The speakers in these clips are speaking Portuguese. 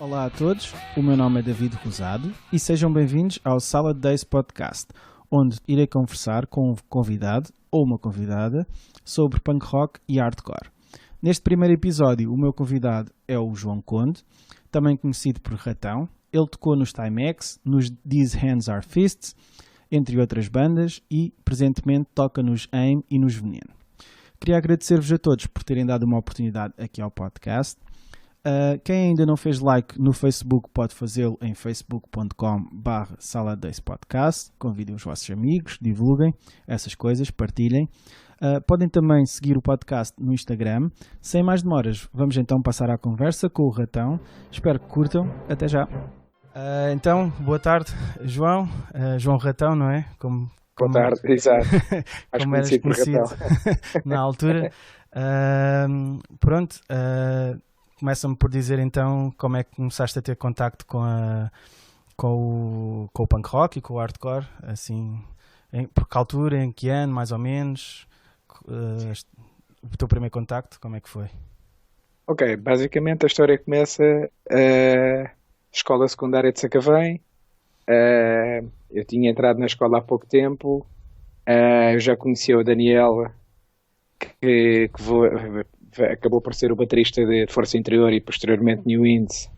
Olá a todos, o meu nome é David Rosado e sejam bem-vindos ao Salad Days Podcast, onde irei conversar com um convidado ou uma convidada sobre punk rock e hardcore. Neste primeiro episódio, o meu convidado é o João Conde, também conhecido por Ratão. Ele tocou nos Timex, nos These Hands Are Fists, entre outras bandas, e presentemente toca nos AIM e nos Veneno. Queria agradecer-vos a todos por terem dado uma oportunidade aqui ao podcast. Quem ainda não fez like no Facebook pode fazê-lo em facebook.com/saladayspodcast. Convidem os vossos amigos, divulguem essas coisas, partilhem. Podem também seguir o podcast no Instagram. Sem mais demoras, vamos então passar à conversa com o Ratão. Espero que curtam. Até já. Então, boa tarde, João. João Ratão, não é? Boa tarde, exato. Como eras conhecido na altura. Pronto. Começa-me por dizer então como é que começaste a ter contacto com o punk rock e com o hardcore, assim, por que altura, em que ano, mais ou menos, o teu primeiro contacto, como é que foi? Ok, basicamente a história começa escola secundária de Sacavém. Eu tinha entrado na escola há pouco tempo, eu já conhecia o Daniel, que acabou por ser o baterista de Força Interior e posteriormente New Ins,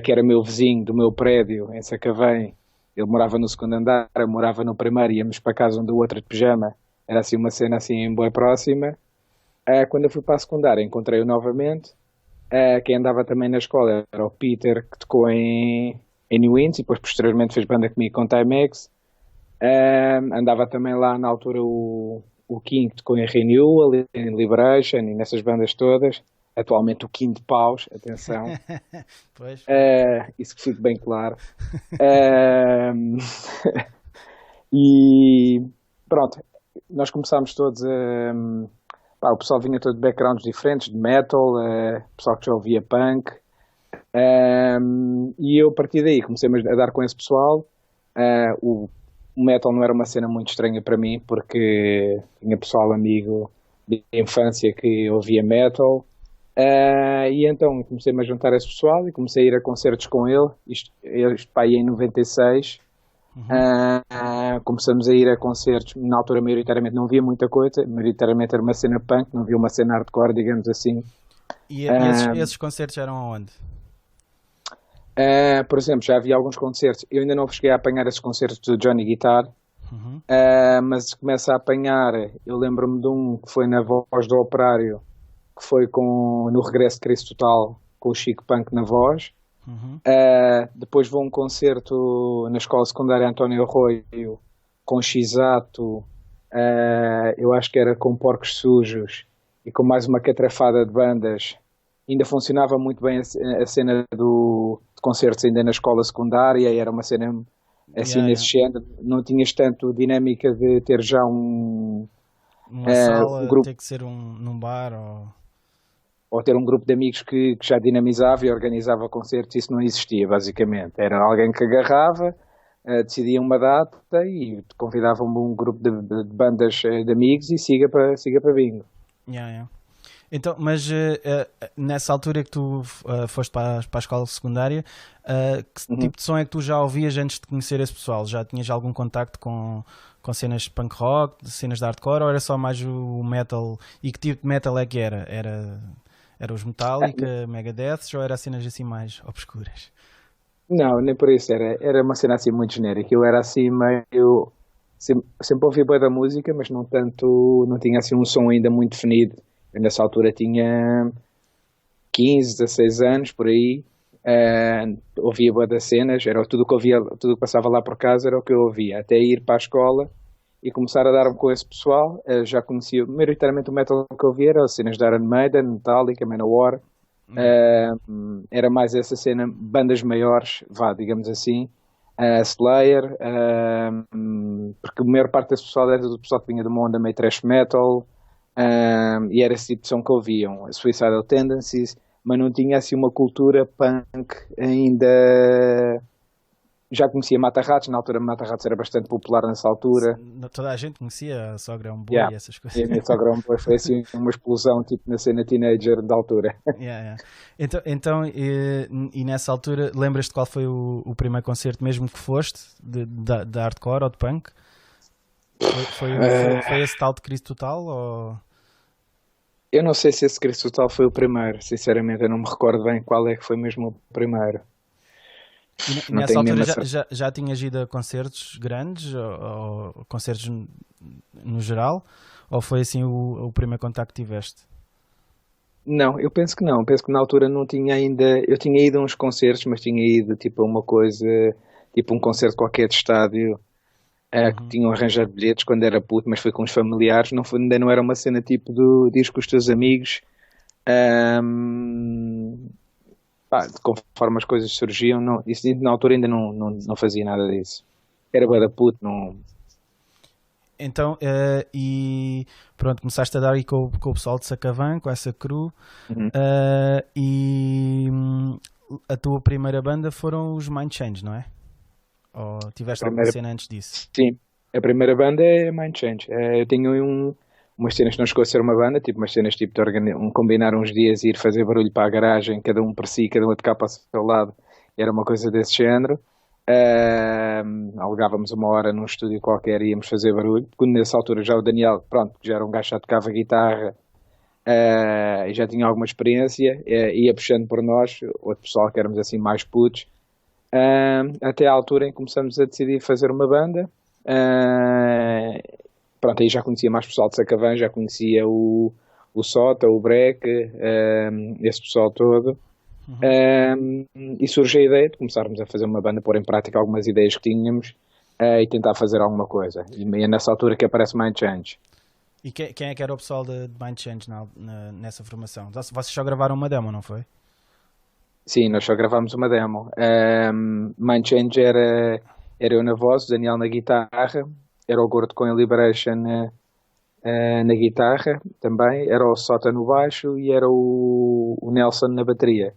que era meu vizinho do meu prédio em Sacavém. Ele morava no segundo andar, eu morava no primeiro, íamos para casa um do outro de pijama. Era assim uma cena assim bem próxima. Quando eu fui para a secundária encontrei-o novamente. Quem andava também na escola era o Peter, que tocou em New Ins e depois posteriormente fez banda comigo com Timex. Andava também lá na altura o King, que tocou em Renewal, em Liberation e nessas bandas todas. Atualmente o King de Paus, atenção. Pois. Isso que fique bem claro. E pronto, nós começámos todos o pessoal vinha todo de backgrounds diferentes, de metal, pessoal que já ouvia punk. E eu a partir daí comecei a dar com esse pessoal. O metal não era uma cena muito estranha para mim, porque tinha pessoal amigo de infância que ouvia metal, e então comecei-me a juntar a esse pessoal e comecei a ir a concertos com ele, isto para aí em 96. Começamos a ir a concertos, na altura maioritariamente não via muita coisa, maioritariamente era uma cena punk, não via uma cena hardcore, digamos assim. E esses concertos eram aonde? Por exemplo, já havia alguns concertos. Eu ainda não cheguei a apanhar esses concertos do Johnny Guitar, mas começo a apanhar. Eu lembro-me de um que foi na Voz do Operário, que foi no Regresso de Cristo Total, com o Chico Punk na voz. Depois vou a um concerto na Escola Secundária António Arroio, com X-Ato, eu acho que era com Porcos Sujos e com mais uma catrafada de bandas. Ainda funcionava muito bem a cena de concertos ainda na escola secundária, e era uma cena assim nesse género. Não tinhas tanto dinâmica de ter já uma sala, um grupo, ter que ser num bar ou ter um grupo de amigos que já dinamizava e organizava concertos. Isso não existia, basicamente. Era alguém que agarrava, decidia uma data e convidava um grupo de bandas de amigos e siga para bingo. Então, mas nessa altura que tu foste para a escola secundária, que tipo de som é que tu já ouvias antes de conhecer esse pessoal? Já tinhas algum contacto com cenas de punk rock, cenas de hardcore, ou era só mais o metal? E que tipo de metal é que era? Era os Metallica, Megadeth, ou era cenas assim mais obscuras? Não, nem por isso. Era uma cena assim muito genérica. Eu era assim meio... Sempre ouvi bué da música, mas não tanto... Não tinha assim um som ainda muito definido. Eu nessa altura tinha 15, 16 anos, por aí. Ouvia bué das cenas. Era tudo que ouvia, tudo que passava lá por casa era o que eu ouvia. Até ir para a escola e começar a dar-me com esse pessoal. Já conhecia maioritariamente o metal que eu ouvia. Era as cenas de Iron Maiden, Metallica, Manowar. Era mais essa cena, bandas maiores, digamos assim, Slayer, porque a maior parte desse pessoal era do pessoal que vinha de uma onda meio thrash metal, e era esse tipo de som que ouviam, Suicidal Tendencies, mas não tinha assim uma cultura punk ainda já conhecia Mata-Ratos, na altura Mata-Ratos era bastante popular nessa altura. Toda a gente conhecia a Sogra é um boi Yeah. e essas coisas. E a minha sogra foi assim uma explosão, tipo na cena teenager da altura. Yeah, yeah. Então e nessa altura, lembras-te qual foi o primeiro concerto mesmo que foste de hardcore ou de punk? Foi esse tal de Cristo Total? Ou... Eu não sei se esse Cristo Total foi o primeiro, sinceramente, eu não me recordo bem qual é que foi mesmo o primeiro. E Não nessa tenho altura mesmo essa... já tinhas ido a concertos grandes ou concertos no geral? Ou foi assim o primeiro contacto que tiveste? Não, eu penso que não. Penso que na altura não tinha ainda. Eu tinha ido a uns concertos, mas tinha ido tipo a uma coisa, tipo um concerto qualquer de estádio, que Uhum. tinham arranjado bilhetes quando era puto, mas foi com os familiares. Não foi, ainda não era uma cena tipo de ir com os teus amigos. Ahm, pá, conforme as coisas surgiam, não, isso na altura ainda não fazia nada disso. Era bué da puto, não. Então, e pronto, começaste a dar aí com o pessoal de Sacavém, com essa crew, Uhum. e a tua primeira banda foram os Mind Change, não é? Ou A tiveste alguma primeira, cena antes disso? sim, a primeira banda é Mind Change. Eu tenho umas cenas que não chegou a ser uma banda, tipo umas cenas tipo de combinar uns dias e ir fazer barulho para a garagem, cada um por si, cada um a tocar para o seu lado. Era uma coisa desse género. Alugávamos uma hora num estúdio qualquer e íamos fazer barulho. Quando nessa altura já o Daniel, pronto, já era um gajo que já tocava guitarra, e já tinha alguma experiência, ia puxando por nós, outro pessoal que éramos assim mais putos, até à altura em que começamos a decidir fazer uma banda. Pronto, aí já conhecia mais pessoal de Sacavém, já conhecia o Sota, o Breck, esse pessoal todo. Uhum. E surge a ideia de começarmos a fazer uma banda, pôr em prática algumas ideias que tínhamos, e tentar fazer alguma coisa. E é nessa altura que aparece Mind Change. E quem é que era o pessoal de Mind Change nessa formação? Vocês só gravaram uma demo, não foi? Sim, nós só gravámos uma demo. Mind Change era eu na voz, o Daniel na guitarra, era o Gordo com a Liberation na guitarra também, era o Sota no baixo e era o Nelson na bateria.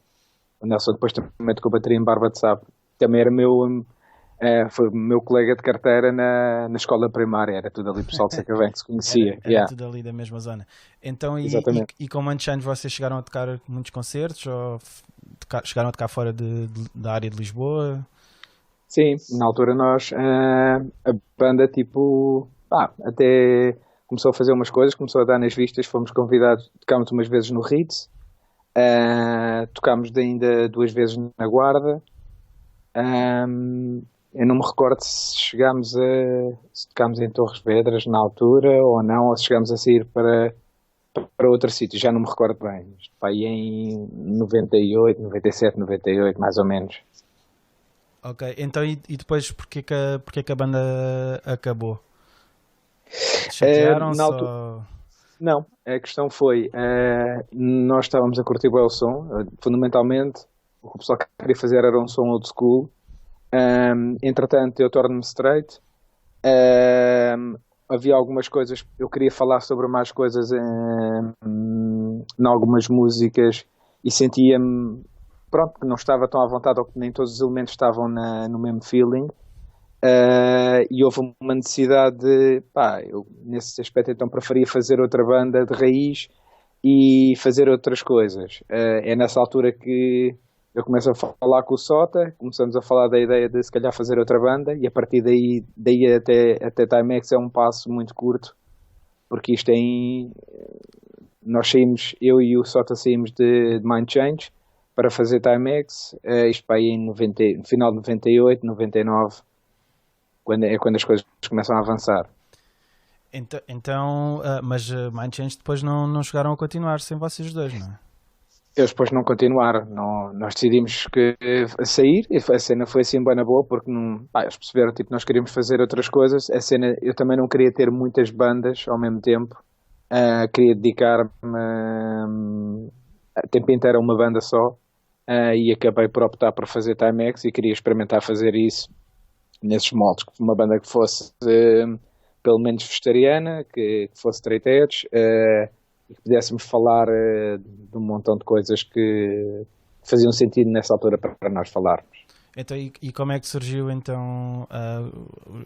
O Nelson depois também tocou bateria em Barba de Sapo. Também era foi meu colega de carteira na escola primária, era tudo ali pessoal de Sacavém que se conhecia. Era Yeah, tudo ali da mesma zona. Então, exatamente. e com Mind Change vocês chegaram a tocar muitos concertos? Ou chegaram a tocar fora da área de Lisboa? Sim, na altura nós, a banda tipo, até começou a fazer umas coisas, começou a dar nas vistas, fomos convidados, tocámos umas vezes no Ritz, tocámos ainda duas vezes na Guarda. Eu não me recordo se tocámos em Torres Vedras na altura ou não, ou se chegámos a sair para outro sítio, já não me recordo bem. Isto foi em 98, 97, 98, mais ou menos. Ok, então e depois porquê que a banda acabou? Na Chatearam-se altura, ou... não, a questão foi, nós estávamos a curtir bem o som, fundamentalmente o que o pessoal queria fazer era um som old school. Entretanto eu torno-me straight. Havia algumas coisas, eu queria falar sobre mais coisas em algumas músicas e sentia-me, pronto, que não estava tão à vontade ou que nem todos os elementos estavam no mesmo feeling. E houve uma necessidade de, eu nesse aspecto então preferia fazer outra banda de raiz e fazer outras coisas. É nessa altura que eu começo a falar com o Sota, começamos a falar da ideia de se calhar fazer outra banda e a partir daí até Timex é um passo muito curto, porque isto nós saímos, eu e o Sota saímos de Mind Change para fazer Timex, isto para aí no final de 98, 99, quando as coisas começam a avançar. Então, mas Mind Change depois não chegaram a continuar sem vocês dois, não é? Eles depois não continuaram, nós decidimos a sair e a cena foi assim bem na boa porque eles perceberam tipo, nós queríamos fazer outras coisas. A cena, eu também não queria ter muitas bandas ao mesmo tempo, queria dedicar-me a tempo inteiro a uma banda só, e acabei por optar por fazer Timex e queria experimentar fazer isso nesses moldes, uma banda que fosse pelo menos vegetariana, que fosse straight edge, e que pudéssemos falar de um montão de coisas que faziam sentido nessa altura para nós falarmos. Então, e como é que surgiu então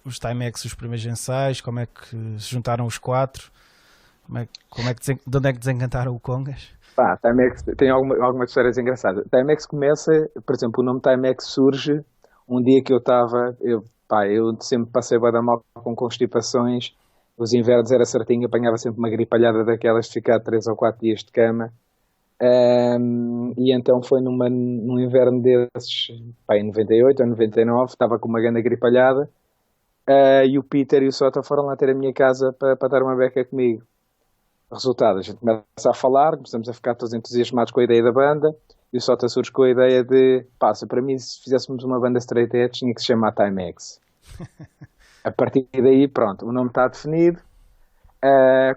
os Timex, os primeiros ensaios? Como é que se juntaram os quatro? De onde é que desencantaram o Congas? Pá, Timex tem algumas histórias engraçadas. Timex começa, por exemplo, o nome Timex surge um dia que eu sempre passei bué da mal com constipações. Os invernos era certinho, apanhava sempre uma gripalhada daquelas de ficar 3 ou 4 dias de cama. E então foi num inverno desses, pá, em 98 ou 99, estava com uma grande gripalhada, e o Peter e o Sota foram lá ter a minha casa para dar uma beca comigo. Resultado, a gente começa a falar, começamos a ficar todos entusiasmados com a ideia da banda, e o Sota surge com a ideia de, passa, para mim, se fizéssemos uma banda straight edge, tinha que se chamar Timex. A partir daí, pronto, o nome está definido.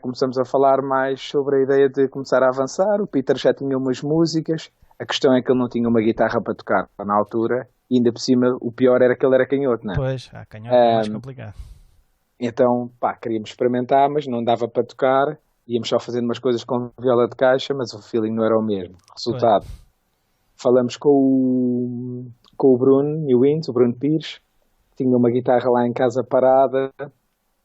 Começamos a falar mais sobre a ideia de começar a avançar. O Peter já tinha umas músicas, a questão é que ele não tinha uma guitarra para tocar na altura, e ainda por cima o pior era que ele era canhoto, não é? Pois, canhoto é mais complicado. Então, pá, queríamos experimentar, mas não dava para tocar, íamos só fazendo umas coisas com viola de caixa, mas o feeling não era o mesmo. Resultado, falamos com o Bruno Newins, o Bruno Pires, que tinha uma guitarra lá em casa parada.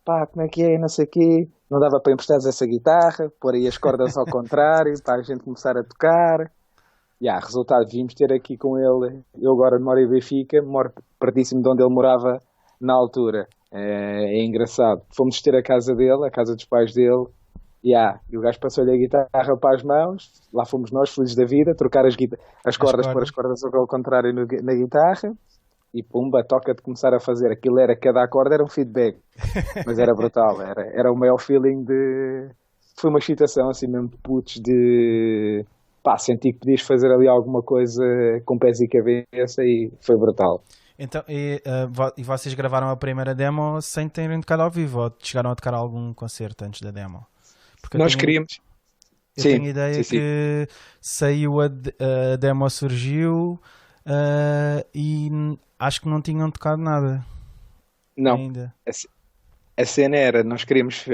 Pá, como é que é, não sei o quê, não dava para emprestar essa guitarra, pôr aí as cordas ao contrário, para a gente começar a tocar. Resultado, vimos ter aqui com ele, eu agora moro em Benfica, moro pertíssimo de onde ele morava na altura. É engraçado. Fomos ter a casa dele, a casa dos pais dele, e o gajo passou-lhe a guitarra para as mãos, lá fomos nós, felizes da vida, trocar as cordas, pôr as cordas ao contrário na guitarra, e pumba, toca de começar a fazer. Aquilo era, cada acorde era um feedback, mas era brutal, era o maior feeling de... Foi uma excitação assim mesmo de putos, de... Pá, senti que podias fazer ali alguma coisa com pés e cabeça, e foi brutal. Então, e vocês gravaram a primeira demo sem terem tocado ao vivo, ou chegaram a tocar algum concerto antes da demo? Porque nós queríamos... Eu tenho a ideia que saiu a demo, surgiu, e acho que não tinham tocado nada. Não, ainda. A cena era, nós queríamos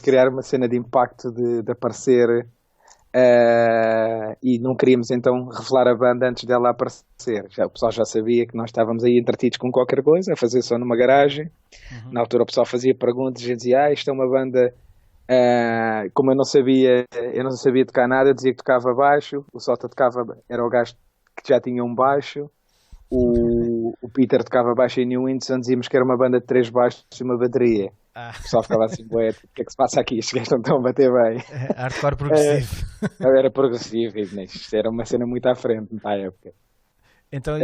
criar uma cena de impacto de aparecer, e não queríamos então revelar a banda antes dela aparecer. O pessoal já sabia que nós estávamos aí entretidos com qualquer coisa, a fazer só numa garagem. Na altura o pessoal fazia perguntas e dizia, isto é uma banda... como eu não sabia tocar nada, eu dizia que tocava baixo, o Sota tocava, era o gajo que já tinha um baixo, o Peter tocava baixo em New Windsor, dizíamos que era uma banda de 3 baixos e uma bateria. O pessoal ficava assim, o que é que se passa aqui? Estes gajos não estão a bater bem. Hardcore progressivo. Era progressivo, isto era uma cena muito à frente na época. Então,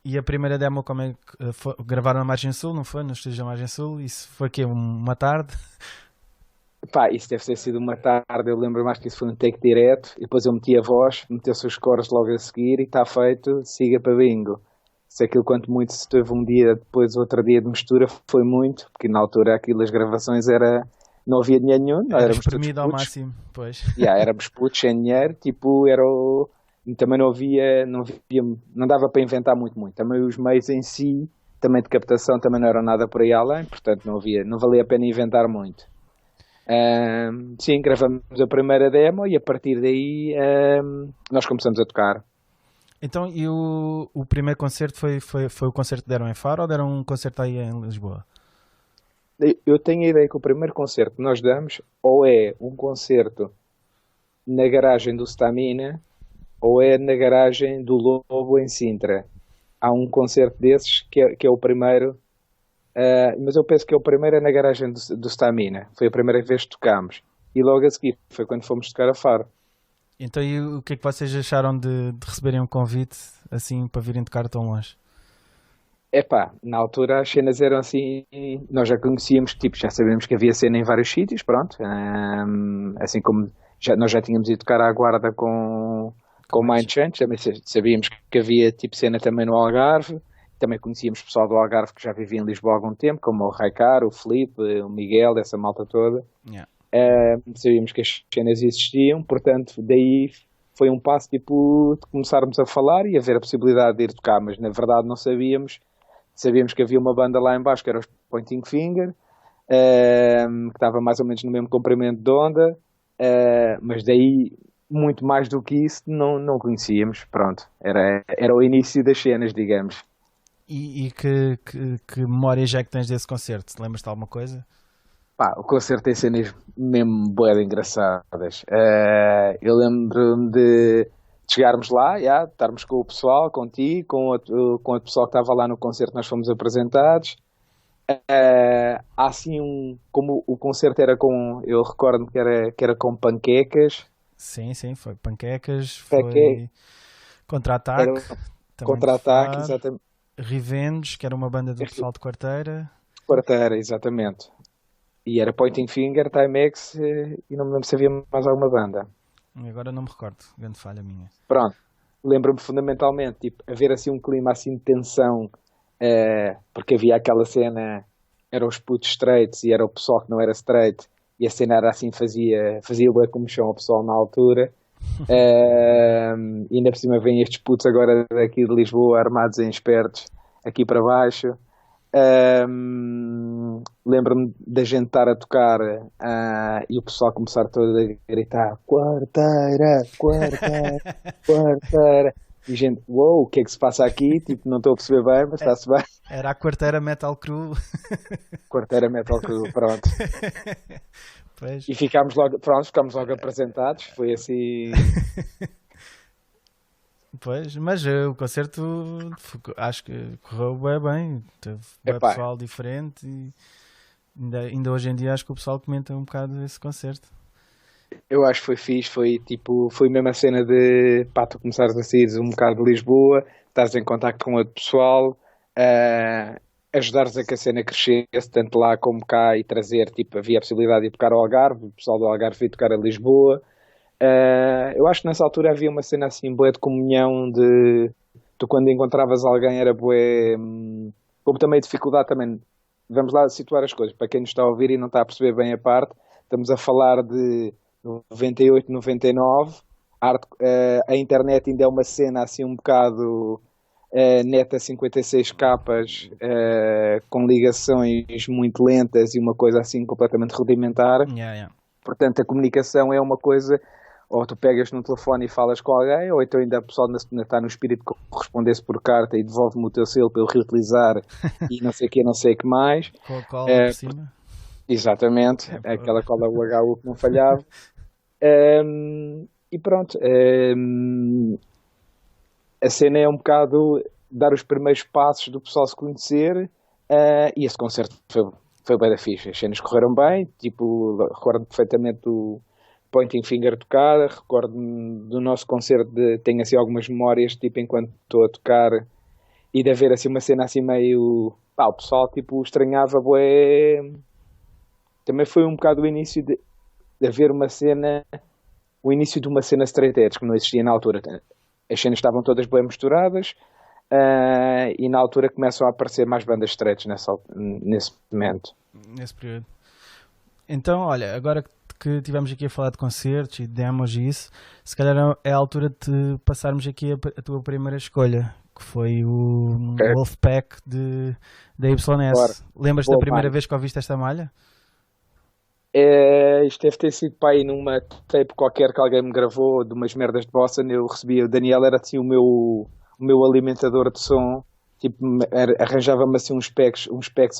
e a primeira demo, como é que foi? Gravaram na Margem Sul, não foi? No estúdio da Margem Sul? Isso foi aqui uma tarde? Pá, isso deve ter sido uma tarde, eu lembro mais que isso foi um take direto, e depois eu meti a voz, meteu-se os cores logo a seguir, e está feito, siga para bingo. Se aquilo quanto muito se teve um dia, depois outro dia de mistura, foi muito, porque na altura aquilo, as gravações não havia dinheiro nenhum, não éramos espremido ao máximo, pois. Éramos putos sem dinheiro, tipo, e também não dava para inventar muito. Também os meios em si, também de captação, também não eram nada por aí além, portanto não valia a pena inventar muito. Sim, gravamos a primeira demo e a partir daí nós começamos a tocar. Então, e o primeiro concerto foi o concerto que deram em Faro ou deram um concerto aí em Lisboa? Eu tenho a ideia que o primeiro concerto que nós damos ou é um concerto na garagem do Stamina ou é na garagem do Lobo em Sintra. Há um concerto desses que é o primeiro. Mas eu penso que o primeiro é na garagem do Stamina. Foi a primeira vez que tocámos. E logo a seguir foi quando fomos tocar a Faro. Então, e o que é que vocês acharam de receberem um convite assim para virem tocar tão longe? Na altura as cenas eram assim, nós já conhecíamos, já sabíamos que havia cena em vários sítios, pronto. Assim como nós já tínhamos ido tocar à Guarda com o Mind Change, também sabíamos que havia cena também no Algarve. Também conhecíamos pessoal do Algarve que já vivia em Lisboa há algum tempo, como o Raikar, o Filipe, o Miguel, essa malta toda. Sabíamos que as cenas existiam, portanto, daí foi um passo de começarmos a falar e haver a possibilidade de ir tocar, mas na verdade não sabíamos. Sabíamos que havia uma banda lá em baixo, que era os Pointing Finger, que estava mais ou menos no mesmo comprimento de onda, mas daí muito mais do que isso não conhecíamos. Pronto, era o início das cenas, digamos. E que memórias é que tens desse concerto? Lembras-te de alguma coisa? Pá, o concerto tem cenas mesmo bué de engraçadas. Eu lembro-me de chegarmos lá, estarmos com o pessoal, contigo, com o pessoal que estava lá no concerto, nós fomos apresentados. Há assim como o concerto era com, eu recordo que era com panquecas. Sim, foi panquecas, Panque- foi contra-ataque, Era também de contra-ataque, Faro, exatamente. Revenge, que era uma banda do pessoal de Quarteira. Quarteira, exatamente. E era Pointing Finger, Timex, e não me lembro se havia mais alguma banda. E agora não me recordo, grande falha minha. Pronto, lembro-me fundamentalmente, tipo, haver assim um clima assim de tensão, porque havia aquela cena, eram os putos straights e era o pessoal que não era straight, e a cena era assim, fazia bué comichão ao pessoal na altura. E ainda por cima vêm estes putos agora daqui de Lisboa, armados em espertos, aqui para baixo. Lembro-me da gente estar a tocar e o pessoal começar todo a gritar quarteira, quarteira, quarteira. E gente, uou, o que é que se passa aqui? Tipo, não estou a perceber bem, mas está-se bem. Era a Quarteira Metal Crew. Quarteira Metal Crew, pronto. Pois. E ficámos logo apresentados. Foi assim. Pois, mas o concerto acho que correu bem. Teve bem Epá. pessoal diferente e ainda hoje em dia acho que o pessoal comenta um bocado esse concerto. Eu acho que foi fixe, foi mesmo a cena de pá, tu começares a sair um bocado de Lisboa, estás em contacto com outro pessoal, ajudares a que a cena crescesse, tanto lá como cá, e trazer, tipo, havia a possibilidade de ir tocar ao Algarve, o pessoal do Algarve veio tocar a Lisboa. Eu acho que nessa altura havia uma cena assim, bué de comunhão, de tu quando encontravas alguém era bué, como também dificuldade também, vamos lá situar as coisas, para quem nos está a ouvir e não está a perceber bem a parte, estamos a falar de 98, 99, a internet ainda é uma cena assim um bocado neta 56 capas, com ligações muito lentas e uma coisa assim completamente rudimentar. Yeah. Portanto, a comunicação é uma coisa, ou tu pegas no telefone e falas com alguém, ou então ainda a pessoa está no espírito de corresponder-se por carta e devolve-me o teu selo para eu reutilizar e não sei o que mais. Com a cola por cima. Exatamente, aquela cola UHU que não falhava. E pronto, a cena é um bocado dar os primeiros passos do pessoal se conhecer, e esse concerto foi bem da fixe. As cenas correram bem, tipo, recordo perfeitamente do Pointing Finger tocar, recordo-me do nosso concerto, tenho assim algumas memórias, tipo, enquanto estou a tocar, e de haver assim uma cena assim meio... Pá, o pessoal, tipo, estranhava, bué... Também foi um bocado o início de haver uma cena, o início de uma cena straight edge, que não existia na altura. As cenas estavam todas bem misturadas, e na altura começam a aparecer mais bandas straights nesse momento. Nesse período. Então, olha, agora que estivemos aqui a falar de concertos e de demos e isso, se calhar é a altura de passarmos aqui a tua primeira escolha, que foi o Wolfpack da YS. Bora. Lembras-te da primeira vez que ouviste esta malha? Isto deve ter sido para aí numa tape qualquer que alguém me gravou de umas merdas de bossa. Eu recebia, o Daniel era assim o meu alimentador de som, tipo, arranjava-me assim uns packs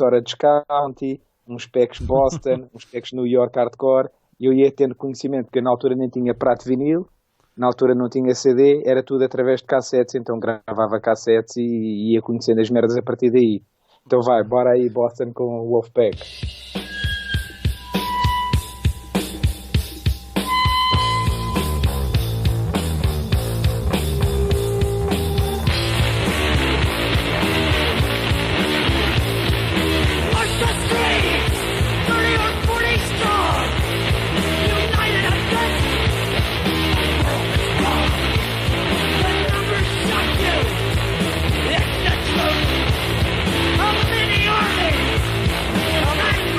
Orange County, uns packs Boston, uns packs New York Hardcore, e eu ia tendo conhecimento, porque na altura nem tinha prato vinil, na altura não tinha CD, era tudo através de cassetes, então gravava cassetes e ia conhecendo as merdas a partir daí. Então bora aí Boston com o Wolfpack. It's the truth of many armies and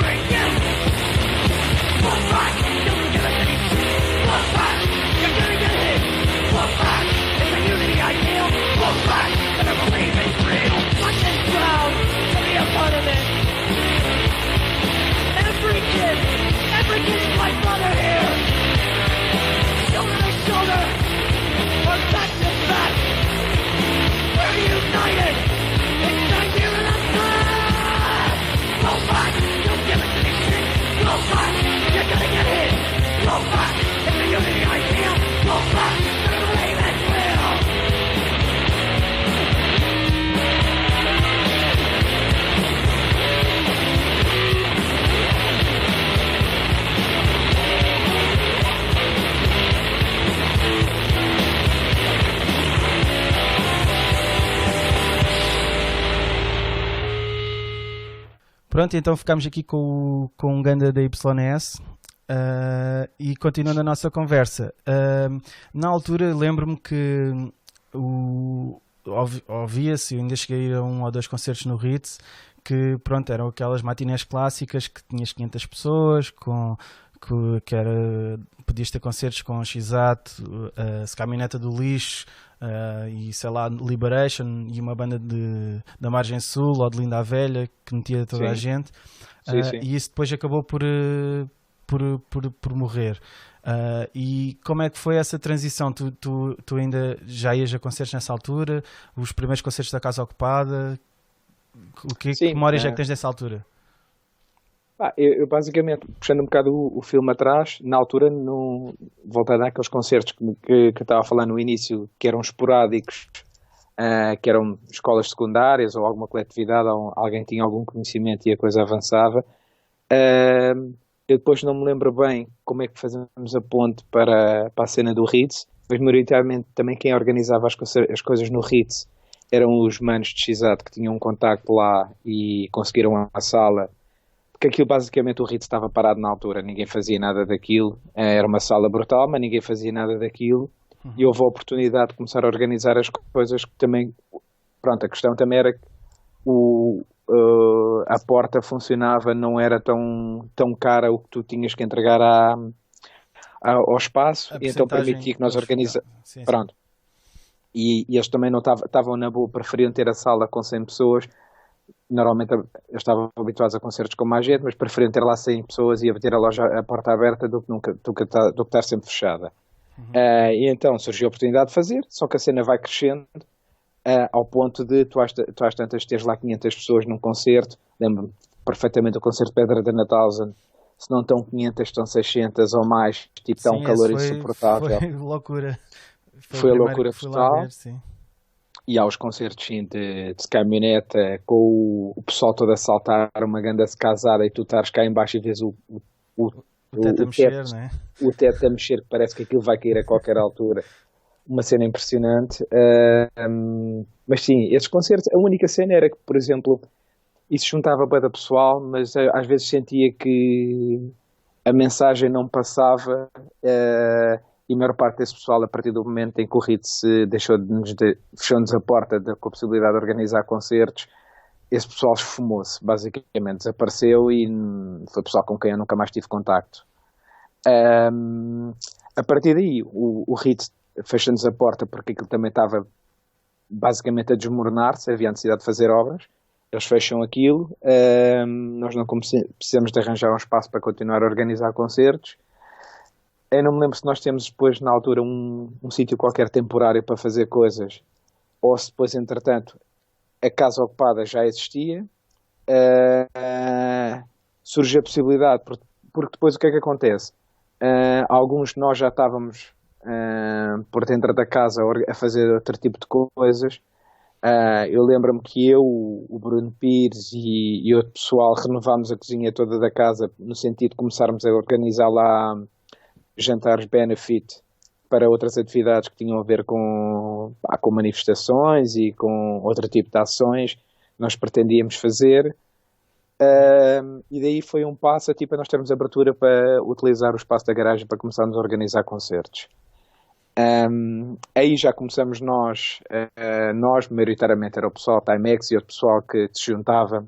Pronto, então ficamos aqui com um ganda da YS. E continuando a nossa conversa, na altura lembro-me que ouvia-se, eu ainda cheguei a ir a 1 ou 2 concertos no Ritz, que pronto, eram aquelas matinés clássicas que tinhas 500 pessoas, podias ter concertos com X-Ato, a Caminhoneta do Lixo, e sei lá, Liberation, e uma banda da Margem Sul ou de Linda a Velha que metia toda a gente. Sim. E isso depois acabou por morrer. E como é que foi essa transição? Tu ainda já ias a concertos nessa altura? Os primeiros concertos da Casa Ocupada? Que memórias é que tens dessa altura? Eu basicamente, puxando um bocado o filme atrás, na altura, voltando àqueles concertos que eu estava a falar no início, que eram esporádicos, que eram escolas secundárias ou alguma coletividade, ou alguém tinha algum conhecimento e a coisa avançava. Eu depois não me lembro bem como é que fazemos a ponte para a cena do Ritz, mas maioritariamente também quem organizava as coisas no Ritz eram os manos de X-Ato que tinham um contacto lá e conseguiram a sala, porque aquilo basicamente o Ritz estava parado na altura, ninguém fazia nada daquilo, era uma sala brutal, mas ninguém fazia nada daquilo, e houve a oportunidade de começar a organizar as coisas que também, pronto, a questão também era que a porta funcionava, não era tão cara o que tu tinhas que entregar ao espaço, e então permitia que nós organizássemos. Pronto. E eles também não estavam na boa, preferiam ter a sala com 100 pessoas. Normalmente eles estavam habituados a concertos com mais gente, mas preferiam ter lá 100 pessoas e ter a porta aberta do que estar sempre fechada. E então surgiu a oportunidade de fazer, só que a cena vai crescendo ao ponto de tu às tantas teres lá 500 pessoas num concerto. Lembro-me perfeitamente do concerto de Pedra da Natalzen. Se não estão 500, estão 600 ou mais, tipo, está um calor insuportável. Foi loucura. Foi a loucura total. Sim. E há os concertos de caminhoneta com o pessoal todo a saltar, uma ganda casada, e tu estares cá em baixo e vês o teto a mexer, não é? O teto a mexer, que parece que aquilo vai cair a qualquer altura. Uma cena impressionante. Mas sim, esses concertos, a única cena era que, por exemplo, isso juntava bué da pessoal, mas às vezes sentia que a mensagem não passava, e a maior parte desse pessoal, a partir do momento em que o Ritz fechou-nos a porta com a possibilidade de organizar concertos, esse pessoal esfumou-se, basicamente, desapareceu, e foi pessoal com quem eu nunca mais tive contacto. A partir daí, o Ritz fecha-nos a porta porque aquilo também estava basicamente a desmoronar-se, havia necessidade de fazer obras. Eles fecham aquilo, nós não precisamos de arranjar um espaço para continuar a organizar concertos. Eu não me lembro se nós temos depois, na altura, um sítio qualquer temporário para fazer coisas, ou se depois, entretanto, a Casa Ocupada já existia. Surge a possibilidade, porque depois o que é que acontece? Alguns de nós já estávamos por dentro da casa a fazer outro tipo de coisas. Eu lembro-me que eu, o Bruno Pires e outro pessoal renovámos a cozinha toda da casa, no sentido de começarmos a organizar lá jantares benefit para outras atividades que tinham a ver com manifestações e com outro tipo de ações nós pretendíamos fazer. E daí foi um passo para nós termos abertura para utilizar o espaço da garagem para começarmos a organizar concertos. Aí já começamos nós, maioritariamente era o pessoal Timex e outro pessoal que se juntava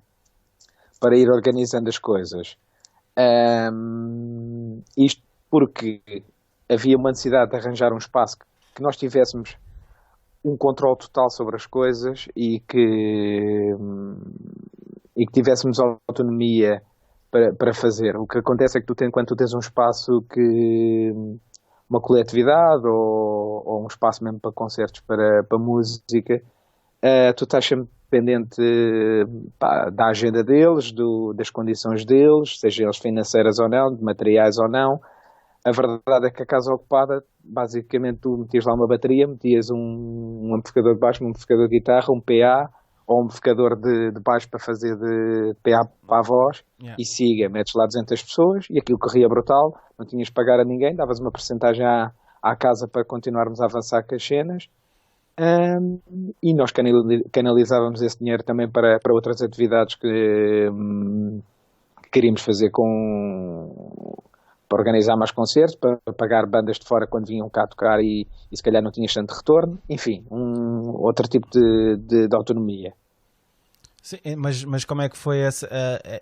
para ir organizando as coisas. Isto porque havia uma necessidade de arranjar um espaço que nós tivéssemos um controle total sobre as coisas e que tivéssemos autonomia para fazer. O que acontece é que quando tu tens um espaço uma coletividade ou um espaço mesmo para concertos, para música, tu estás sempre dependente da agenda deles, das condições deles, seja eles financeiras ou não, de materiais ou não. A verdade é que a Casa Ocupada, basicamente tu metias lá uma bateria, metias um amplificador de baixo, um amplificador de guitarra, um PA ou um amplificador de baixo para fazer de PA para a voz, e siga, metes lá 200 pessoas e aquilo corria brutal, não tinhas de pagar a ninguém, davas uma porcentagem à casa para continuarmos a avançar com as cenas. E nós canalizávamos esse dinheiro também para outras atividades que queríamos fazer para organizar mais concertos, para pagar bandas de fora quando vinham cá tocar e se calhar não tinhas tanto retorno, enfim, outro tipo de autonomia. Sim, mas como é que foi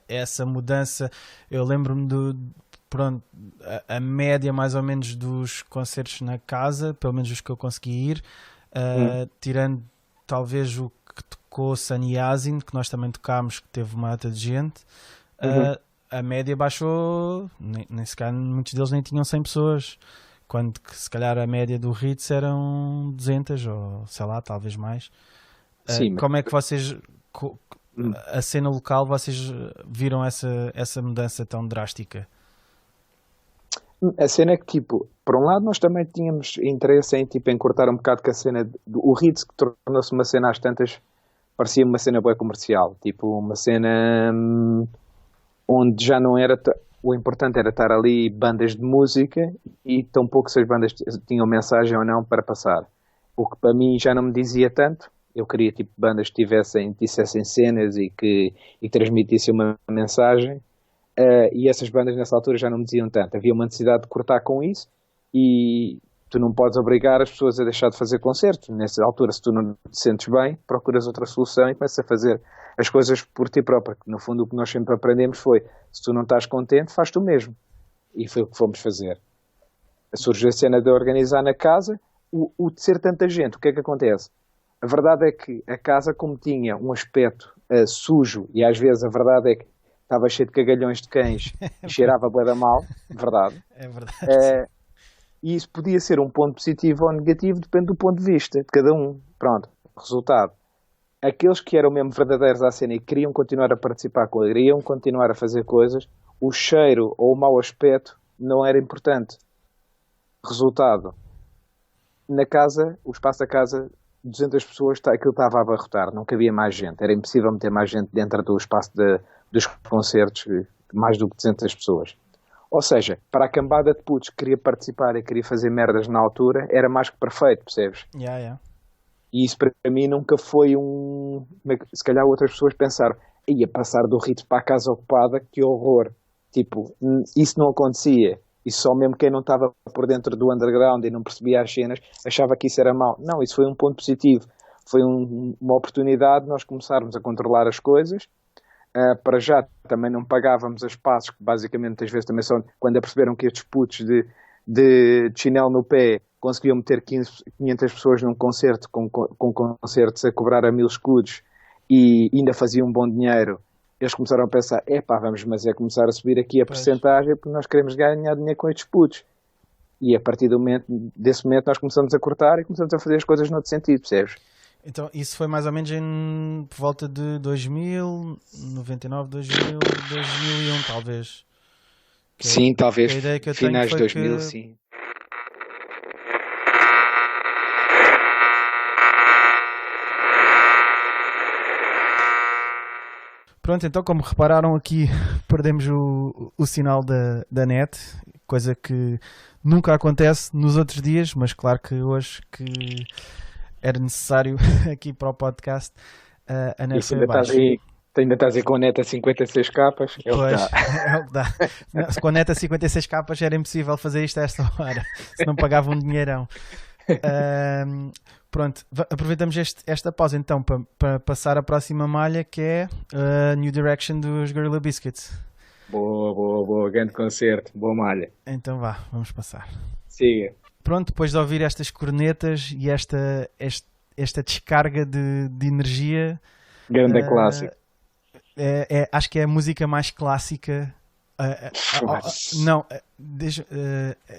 essa mudança? Eu lembro-me pronto, a média mais ou menos dos concertos na casa, pelo menos os que eu consegui ir, tirando talvez o que tocou Sanyasin, que nós também tocámos, que teve uma data de gente, a média baixou, nem sequer muitos deles nem tinham 100 pessoas, quando que se calhar a média do Ritz eram 200 ou sei lá, talvez mais. Sim, como é que vocês, a cena local, vocês viram essa mudança tão drástica? A cena é que, tipo, por um lado nós também tínhamos interesse em cortar um bocado com a cena, o Ritz, que tornou-se uma cena às tantas, parecia uma cena boa comercial, tipo uma cena onde já não era, o importante era estar ali bandas de música e tão pouco se as bandas tinham mensagem ou não para passar. O que para mim já não me dizia tanto, eu queria tipo bandas que dissessem cenas e que transmitissem uma mensagem. E essas bandas nessa altura já não me diziam tanto. Havia uma necessidade de cortar com isso e tu não podes obrigar as pessoas a deixar de fazer concertos. Nessa altura, se tu não te sentes bem, procuras outra solução e começas a fazer as coisas por ti próprio. No fundo, o que nós sempre aprendemos foi, se tu não estás contente, faz tu mesmo. E foi o que fomos fazer. Surgiu a cena de organizar na casa, o de ser tanta gente. O que é que acontece? A verdade é que a casa, como tinha um aspecto sujo, e às vezes a verdade é que estava cheio de cagalhões de cães e cheirava bué da mal, verdade. É verdade. E isso podia ser um ponto positivo ou negativo, depende do ponto de vista de cada um. Pronto, resultado. Aqueles que eram mesmo verdadeiros à cena e queriam continuar a participar, queriam continuar a fazer coisas, o cheiro ou o mau aspecto não era importante. Resultado. Na casa, o espaço da casa, 200 pessoas, aquilo estava a abarrotar, não cabia mais gente. Era impossível meter mais gente dentro do espaço dos concertos, mais do que 200 pessoas. Ou seja, para a cambada de putos que queria participar e queria fazer merdas na altura, era mais que perfeito, percebes? Yeah. E isso para mim nunca foi se calhar outras pessoas pensaram, ia passar do Ritz para a casa ocupada, que horror. Tipo, isso não acontecia. E só mesmo quem não estava por dentro do underground e não percebia as cenas, achava que isso era mau. Não, isso foi um ponto positivo. Foi uma oportunidade de nós começarmos a controlar as coisas. Para já também não pagávamos as passos, que basicamente muitas vezes também são quando aperceberam que estes putos de chinelo no pé conseguiam meter 500 pessoas num concerto com concertos a cobrar a 1000 escudos e ainda faziam um bom dinheiro. Eles começaram a pensar, vamos começar a subir aqui a percentagem porque nós queremos ganhar dinheiro com estes putos. E a partir desse momento nós começamos a cortar e começamos a fazer as coisas noutro sentido, percebes? Então, isso foi mais ou menos por volta de 2000, 99, 2000, 2001, talvez. Sim, talvez. A ideia que eu finais de tenho 2000, sim. Pronto, então, como repararam aqui, perdemos o sinal da net, coisa que nunca acontece nos outros dias, mas claro que hoje que era necessário aqui para o podcast, a net foi abaixo. Ainda estás aí com a net a 56 capas? É o que dá. Com a net a 56 capas era impossível fazer isto a esta hora, se não pagava um dinheirão. Pronto, aproveitamos esta pausa então para passar a próxima malha, que é a New Direction dos Gorilla Biscuits. Boa, grande concerto, boa malha. Então vá, vamos passar. Siga. Pronto, depois de ouvir estas cornetas e esta descarga de energia, grande clássico. acho que é a música mais clássica.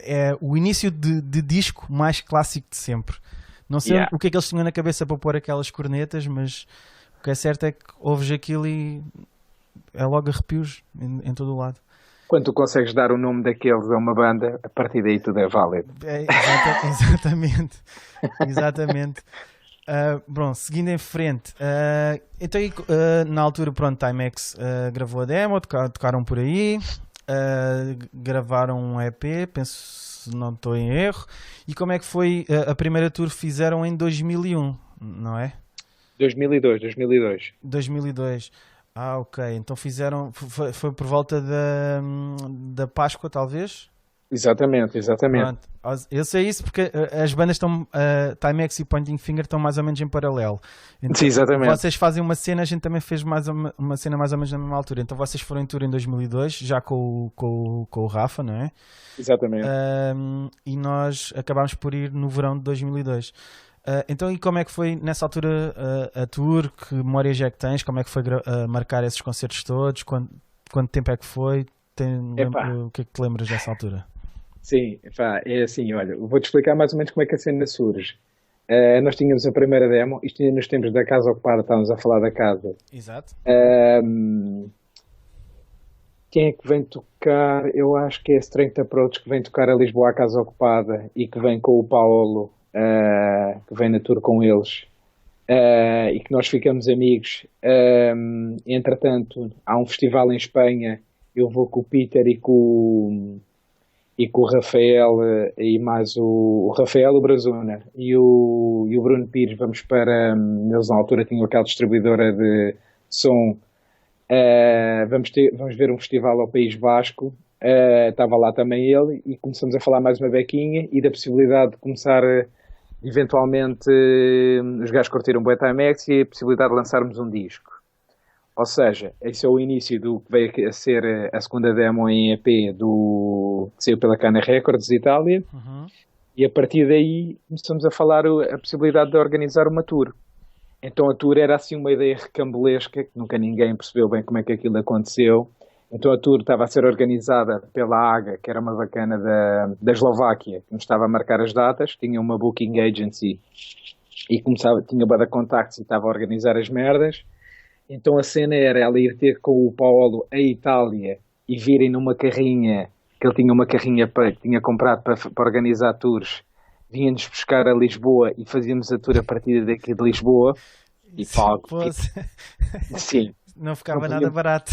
É o início de disco mais clássico de sempre. Não sei o que é que eles tinham na cabeça para pôr aquelas cornetas, mas o que é certo é que ouves aquilo e é logo arrepios em todo o lado. Quando tu consegues dar o nome daqueles a uma banda, a partir daí tudo é válido. Exatamente. Bom, seguindo em frente, então na altura, pronto, Timex gravou a demo, tocaram por aí. gravaram um EP, penso, se não estou em erro. E como é que foi a primeira tour que fizeram em 2001, não é? 2002. 2002. Ah, ok. Então fizeram. Foi por volta da Páscoa, talvez? Exatamente. Pronto. Eu sei isso porque as bandas estão. Timex e Pointing Finger estão mais ou menos em paralelo. Então, Sim, exatamente. vocês fazem uma cena, a gente também fez uma cena mais ou menos na mesma altura. Então vocês foram em tour em 2002, já com o Rafa, não é? Exatamente. E nós acabámos por ir no verão de 2002. Então, e como é que foi nessa altura a tour? Que memórias é que tens? Como é que foi marcar esses concertos todos? Quanto tempo é que foi? Epá, O que é que te lembras dessa altura? sim, epá, é assim, olha, vou-te explicar mais ou menos como é que a cena surge. Nós tínhamos a primeira demo, isto ainda nos tempos da casa ocupada, estávamos a falar da casa. Exato. Ahm, Quem é que vem tocar? Eu acho que é Strength Approach que vem tocar a Lisboa à casa ocupada e que vem com o Paulo, que vem na tour com eles. E que nós ficamos amigos. Entretanto, há um festival em Espanha, eu vou com o Peter e com o Rafael e mais o Rafael, o Brazuna e o Bruno Pires, vamos para, eles na altura tinham aquela distribuidora de som. Vamos ver um festival ao País Basco. Estava lá também ele e começamos a falar mais uma bequinha e da possibilidade de começar eventualmente os gajos curtiram o Timex e a possibilidade de lançarmos um disco. Ou seja, esse é o início do que veio a ser a segunda demo em EP que saiu pela Cana Records Itália. Uhum. E a partir daí começamos a falar a possibilidade de organizar uma tour. Então a tour era assim uma ideia recambulesca, que nunca ninguém percebeu bem como é que aquilo aconteceu. Então a tour estava a ser organizada pela AGA, que era uma bacana da Eslováquia, que nos estava a marcar as datas, tinha uma booking agency e tinha bué de contactos e estava a organizar as merdas. Então a cena era ela ir ter com o Paolo a Itália e virem numa carrinha, que ele tinha uma carrinha que tinha comprado para organizar tours, vinha-nos buscar a Lisboa e fazíamos a tour a partir daqui de Lisboa. E pá, sim. Não ficava Não nada barato.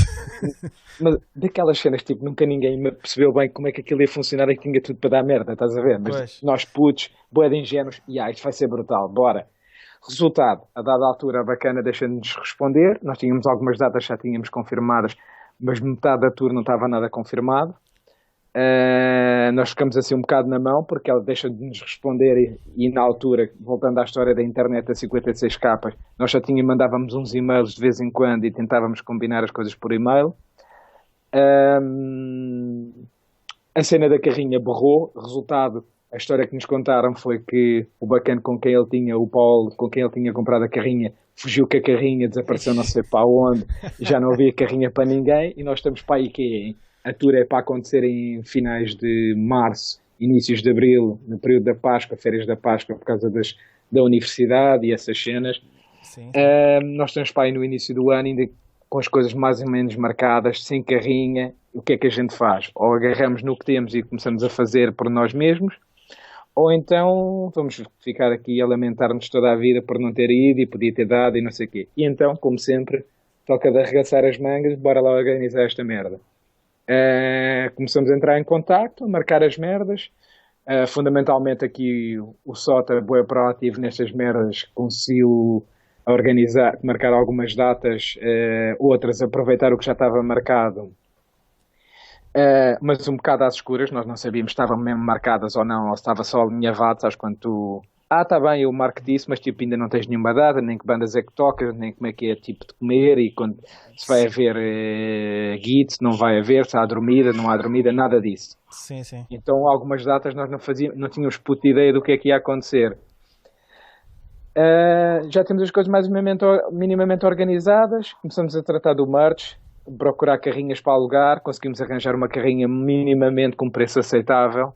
Mas daquelas cenas, tipo, nunca ninguém me percebeu bem como é que aquilo ia funcionar e que tinha tudo para dar merda, estás a ver? Mas Pois. nós putos, bué de ingênuos, isto vai ser brutal, bora. Resultado, a dada altura a bacana deixa-nos responder, nós tínhamos algumas datas já tínhamos confirmadas, mas metade da tour não estava nada confirmado. Nós ficamos assim um bocado na mão porque ela deixa de nos responder e na altura, voltando à história da internet a 56 capas, nós já mandávamos uns e-mails de vez em quando e tentávamos combinar as coisas por e-mail. A cena da carrinha borrou, resultado, a história que nos contaram foi que o bacana com quem ele tinha, o Paulo, com quem ele tinha comprado a carrinha, fugiu com a carrinha, desapareceu não sei para onde, já não havia carrinha para ninguém e nós estamos para aí que a tour é para acontecer em finais de março, inícios de abril, no período da Páscoa, férias da Páscoa, por causa da universidade e essas cenas. Sim. Nós estamos para aí no início do ano, ainda com as coisas mais ou menos marcadas, sem carrinha. O que é que a gente faz? Ou agarramos no que temos e começamos a fazer por nós mesmos, ou então vamos ficar aqui a lamentar-nos toda a vida por não ter ido e podia ter dado e não sei o quê. E então, como sempre, toca de arregaçar as mangas, bora lá organizar esta merda. Começamos a entrar em contacto, a marcar as merdas. Fundamentalmente aqui o Sota, bué proativo nestas merdas, conseguiu organizar, marcar algumas datas, outras aproveitar o que já estava marcado. Mas um bocado às escuras, nós não sabíamos se estavam mesmo marcadas ou não, ou se estava só alinhavado, sabes, quando tu... está bem, eu marco disso, mas tipo, ainda não tens nenhuma data, nem que bandas é que tocas, nem como é que é tipo de comer, e quando se vai haver guide, se não vai haver, se há dormida, não há dormida, nada disso. Sim, sim. Então algumas datas nós não tínhamos puta ideia do que é que ia acontecer. Já temos as coisas mais minimamente organizadas, começamos a tratar do merch, procurar carrinhas para alugar, conseguimos arranjar uma carrinha minimamente com preço aceitável.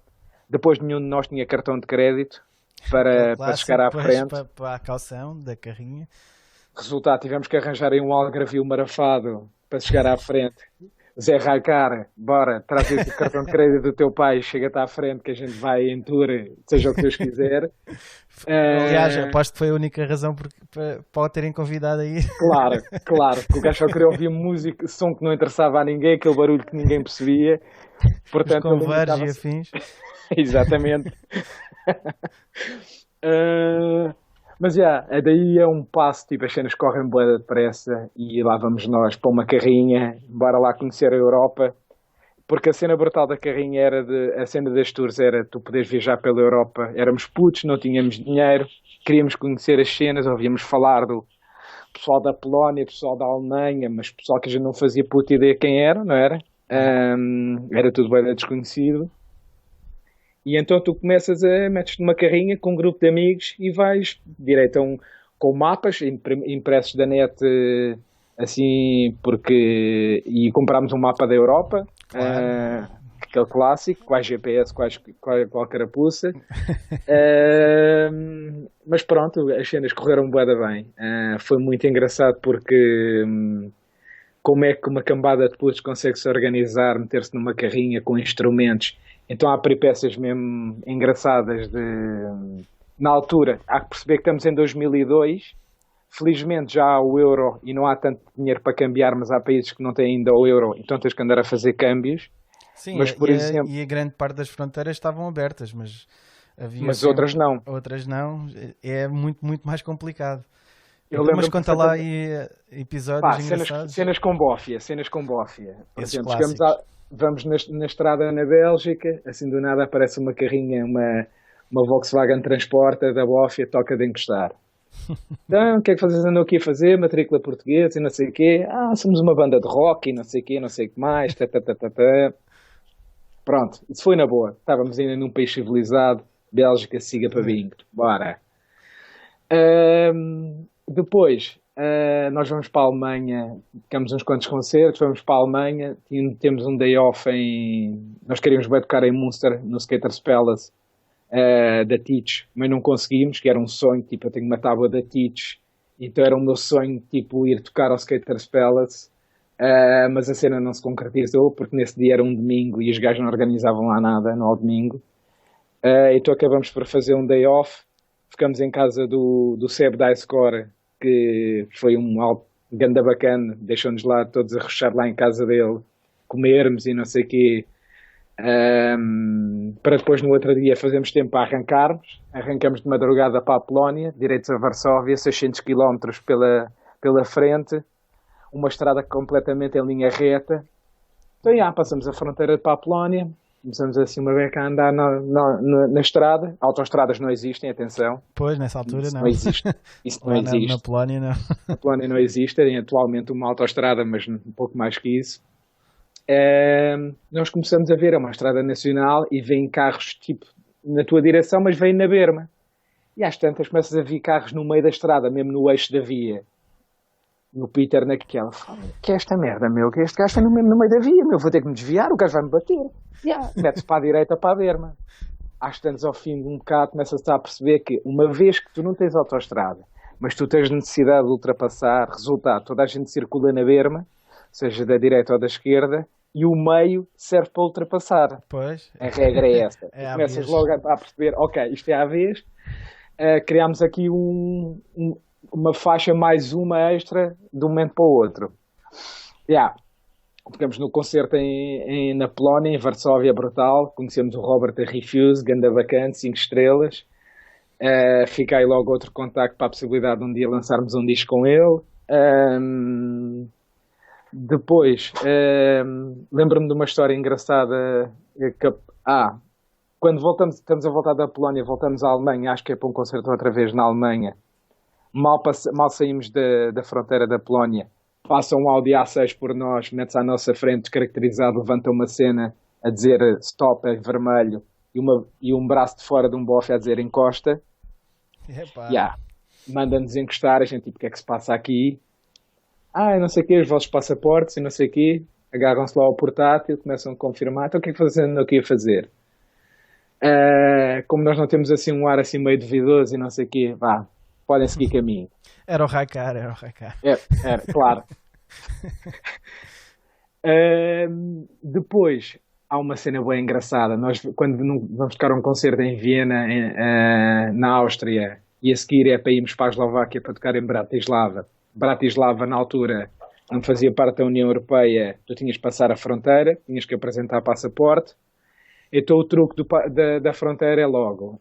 Depois nenhum de nós tinha cartão de crédito para chegar à frente. Para a calção da carrinha. Resultado, tivemos que arranjar aí um algarvio marafado para chegar à frente. Zé Raikar, bora, traz o cartão de crédito do teu pai, chega-te à frente que a gente vai em tour, seja o que Deus quiser. Aliás, aposto que foi a única razão para o terem convidado aí. Claro, porque o gajo só queria ouvir música, som que não interessava a ninguém, aquele barulho que ninguém percebia. Portanto, os converges e afins. Exatamente. Mas daí é um passo, tipo, as cenas correm bué depressa e lá vamos nós para uma carrinha, bora lá conhecer a Europa, porque a cena brutal da carrinha a cena das tours era tu poderes viajar pela Europa, éramos putos, não tínhamos dinheiro, queríamos conhecer as cenas, ouvíamos falar do pessoal da Polónia, pessoal da Alemanha, mas pessoal que a gente não fazia puta ideia quem era, não era? Era tudo bem desconhecido. E então tu metes-te numa carrinha com um grupo de amigos e vais direto com mapas impressos da net, assim, e comprámos um mapa da Europa, aquele clássico, quase GPS, qual carapuça. Mas pronto, as cenas correram bué da bem. Foi muito engraçado porque como é que uma cambada de putos consegue se organizar, meter-se numa carrinha com instrumentos. Então há peripécias mesmo engraçadas na altura. Há que perceber que estamos em 2002. Felizmente já há o euro e não há tanto dinheiro para cambiar, mas há países que não têm ainda o euro, então tens que andar a fazer câmbios. Sim, mas, por exemplo, e a grande parte das fronteiras estavam abertas, mas outras não. Outras não. É muito, muito mais complicado. Mas conta lá aí episódios engraçados. Cenas com bófia. Por exemplo, vamos na estrada na Bélgica, assim do nada aparece uma carrinha, uma Volkswagen Transporter da bófia, toca de encostar. Então, o que é que vocês andam aqui a fazer? Matrícula portuguesa e não sei o quê. Somos uma banda de rock e não sei o quê, não sei o que mais. Pronto, isso foi na boa. Estávamos ainda num país civilizado. Bélgica, siga para bingo. Bora. Depois, nós vamos para a Alemanha, ficamos uns quantos concertos, vamos para a Alemanha, temos um day off nós queríamos bem tocar em Münster, no Skaters Palace, da Teach, mas não conseguimos, que era um sonho, tipo, eu tenho uma tábua da Teach, então era o meu sonho, tipo, ir tocar ao Skaters Palace, mas a cena não se concretizou, porque nesse dia era um domingo e os gajos não organizavam lá nada, no domingo, então acabamos por fazer um day off, ficamos em casa do Seb Dicecore, que foi um ganda bacana, deixou-nos lá todos a rushar lá em casa dele, comermos e não sei o quê, para depois no outro dia fazermos tempo para arrancamos de madrugada para a Polónia, direitos a Varsóvia, 600 km pela frente, uma estrada completamente em linha reta, então passamos a fronteira para a Polónia, começamos assim uma beca a andar na estrada. Autoestradas não existem, atenção. Pois, nessa altura Isso não. Existe. Isso não existe. Na Polónia não. Na Polónia não existe, tem atualmente uma autoestrada, mas um pouco mais que isso. Nós começamos a ver uma estrada nacional e vêm carros tipo na tua direção, mas vêm na berma. E às tantas começas a ver carros no meio da estrada, mesmo no eixo da via. No Peter naquela, que é esta merda, meu, que este gajo está no meio da via, meu, vou ter que me desviar, o gajo vai me bater. Mete-se para a direita, para a berma. Às tantas, ao fim de um bocado, começa-se a perceber que, uma vez que tu não tens autoestrada, mas tu tens necessidade de ultrapassar, resultado, toda a gente circula na berma, seja da direita ou da esquerda, e o meio serve para ultrapassar. Pois. A regra é esta. Começas logo a perceber, ok, isto é à vez. Criámos aqui uma faixa mais uma extra de um momento para o outro. Ficamos no concerto na Polónia, em Varsóvia, brutal. Conhecemos o Robert Refuse, ganda bacana, 5 estrelas. Fica aí logo outro contacto para a possibilidade de um dia lançarmos um disco com ele. Depois, lembro-me de uma história engraçada. Quando estamos a voltar da Polónia, voltamos à Alemanha, acho que é para um concerto outra vez na Alemanha. Mal saímos da fronteira da Polónia, passa um Audi A6 por nós, mete-se à nossa frente, descaracterizado, levanta uma cena a dizer stop, é vermelho, e um braço de fora de um bofe a dizer encosta. Manda-nos encostar, a gente tipo, o que é que se passa aqui? Não sei o quê, os vossos passaportes e não sei o quê, agarram-se lá ao portátil, começam a confirmar, então o que é que vocês andam aqui a fazer? Como nós não temos assim um ar assim meio duvidoso e não sei o quê, podem seguir caminho. Era o Raikar. Era, claro. Depois, há uma cena bem engraçada. Nós, quando vamos tocar um concerto em Viena, na Áustria, e a seguir é para irmos para a Eslováquia para tocar em Bratislava. Bratislava, na altura, não fazia parte da União Europeia, tu tinhas que passar a fronteira, tinhas que apresentar passaporte. Então o truque da fronteira é logo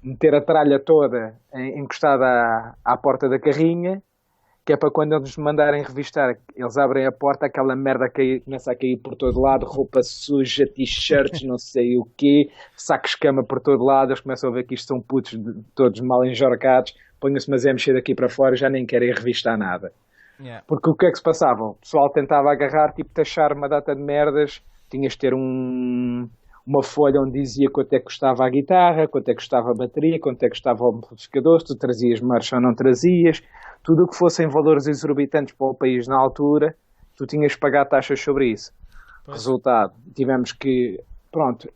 meter a tralha toda encostada à porta da carrinha, que é para quando eles mandarem revistar, eles abrem a porta, aquela merda começa a cair por todo lado, roupa suja, t-shirts, não sei o quê, sacos de cama por todo lado, eles começam a ver que isto são putos todos mal enjorcados, ponham-se mas é mexer daqui para fora, já nem querem revistar nada. Yeah. Porque o que é que se passava? O pessoal tentava agarrar, tipo, taxar uma data de merdas, tinhas de ter uma folha onde dizia quanto é que custava a guitarra, quanto é que custava a bateria, quanto é que custava o amplificador, se tu trazias marcha ou não trazias, tudo o que fossem valores exorbitantes para o país na altura, tu tinhas que pagar taxas sobre isso. Pois. Resultado, tivemos que, pronto,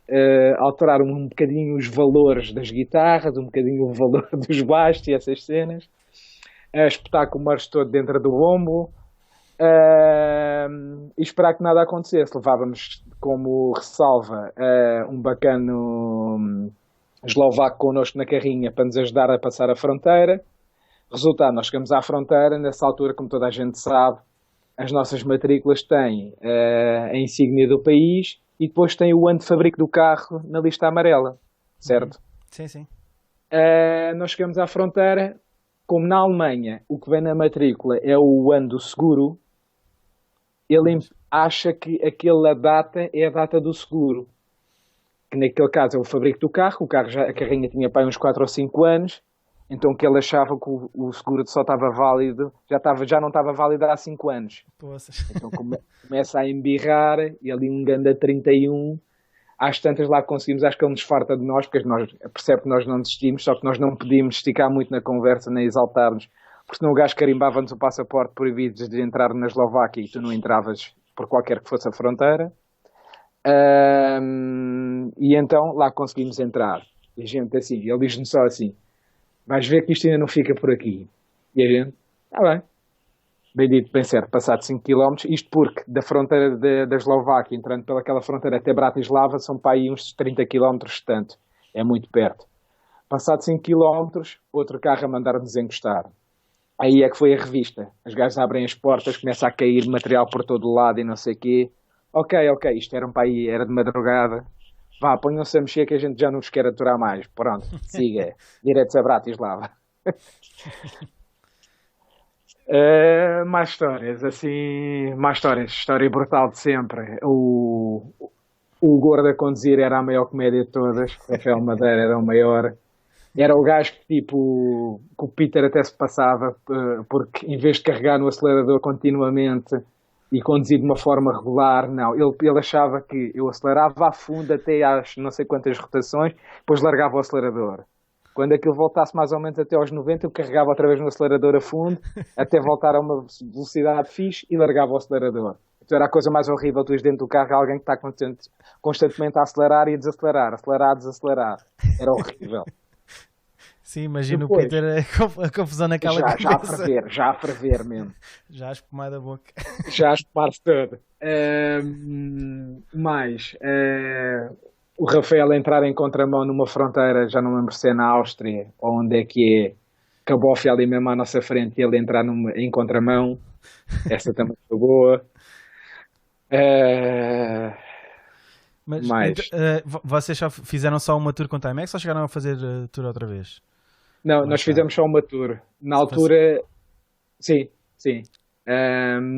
alterar um bocadinho os valores das guitarras, um bocadinho o valor dos baixos e essas cenas, espetar com o marcho todo dentro do ombro, e esperar que nada acontecesse. Levávamos como ressalva um bacano eslovaco connosco na carrinha para nos ajudar a passar a fronteira. Resultado, nós chegamos à fronteira, nessa altura, como toda a gente sabe, as nossas matrículas têm a insígnia do país e depois tem o ano de fabrico do carro na lista amarela, certo? Sim, sim. Nós chegamos à fronteira, como na Alemanha o que vem na matrícula é o ano do seguro, ele acha que aquela data é a data do seguro. Que naquele caso é o fabrico do carro, a carrinha tinha para aí uns 4 ou 5 anos, então que ele achava que o seguro só estava válido, já não estava válido há 5 anos. Poças. Então começa a embirrar, e ali um ganda 31, às tantas lá conseguimos, acho que ele nos farta de nós, porque nós, percebe que nós não desistimos, só que nós não podíamos esticar muito na conversa, nem exaltar-nos, porque senão o gajo carimbava-nos o passaporte proibido de entrar na Eslováquia e tu não entravas por qualquer que fosse a fronteira. E então lá conseguimos entrar. E a gente assim, ele diz-nos só assim, vais ver que isto ainda não fica por aqui. E a gente, está bem. Bem dito, bem certo, passado 5 km, isto porque da fronteira da Eslováquia, entrando pelaquela fronteira até Bratislava, são para aí uns 30 km distante. É muito perto. Passado 5 km, outro carro a mandar-nos encostar. Aí é que foi a revista. Os gajos abrem as portas, começa a cair material por todo o lado e não sei o quê. Ok, isto era para aí, era de madrugada. Vá, ponham-se a mexer que a gente já não vos quer aturar mais. Pronto, siga. Diretos a Bratislava. Mais histórias, assim, história brutal de sempre. O gordo a conduzir era a maior comédia de todas, Rafael Madeira era o maior. Era o gajo que, tipo, que o Peter até se passava, porque em vez de carregar no acelerador continuamente e conduzir de uma forma regular, não, ele achava que eu acelerava a fundo até às não sei quantas rotações, depois largava o acelerador. Quando aquilo voltasse mais ou menos até aos 90, eu carregava outra vez no acelerador a fundo, até voltar a uma velocidade fixe e largava o acelerador. Então era a coisa mais horrível, tu ires dentro do carro, alguém que está constantemente a acelerar e a desacelerar, acelerar, desacelerar. Era horrível. Sim, imagino o Depois, Peter a confusão naquela cabeça. Já a ferver mesmo. Já a espumar da boca. Já a espumar-se todo. O Rafael entrar em contramão numa fronteira, já não lembro se é na Áustria ou onde é que é, que a bofe ali mesmo à nossa frente e ele entrar em contramão. Essa também foi boa. Mas vocês só fizeram só uma tour com Timex ou chegaram a fazer tour outra vez? Não, nós fizemos só uma tour. Na altura, sim.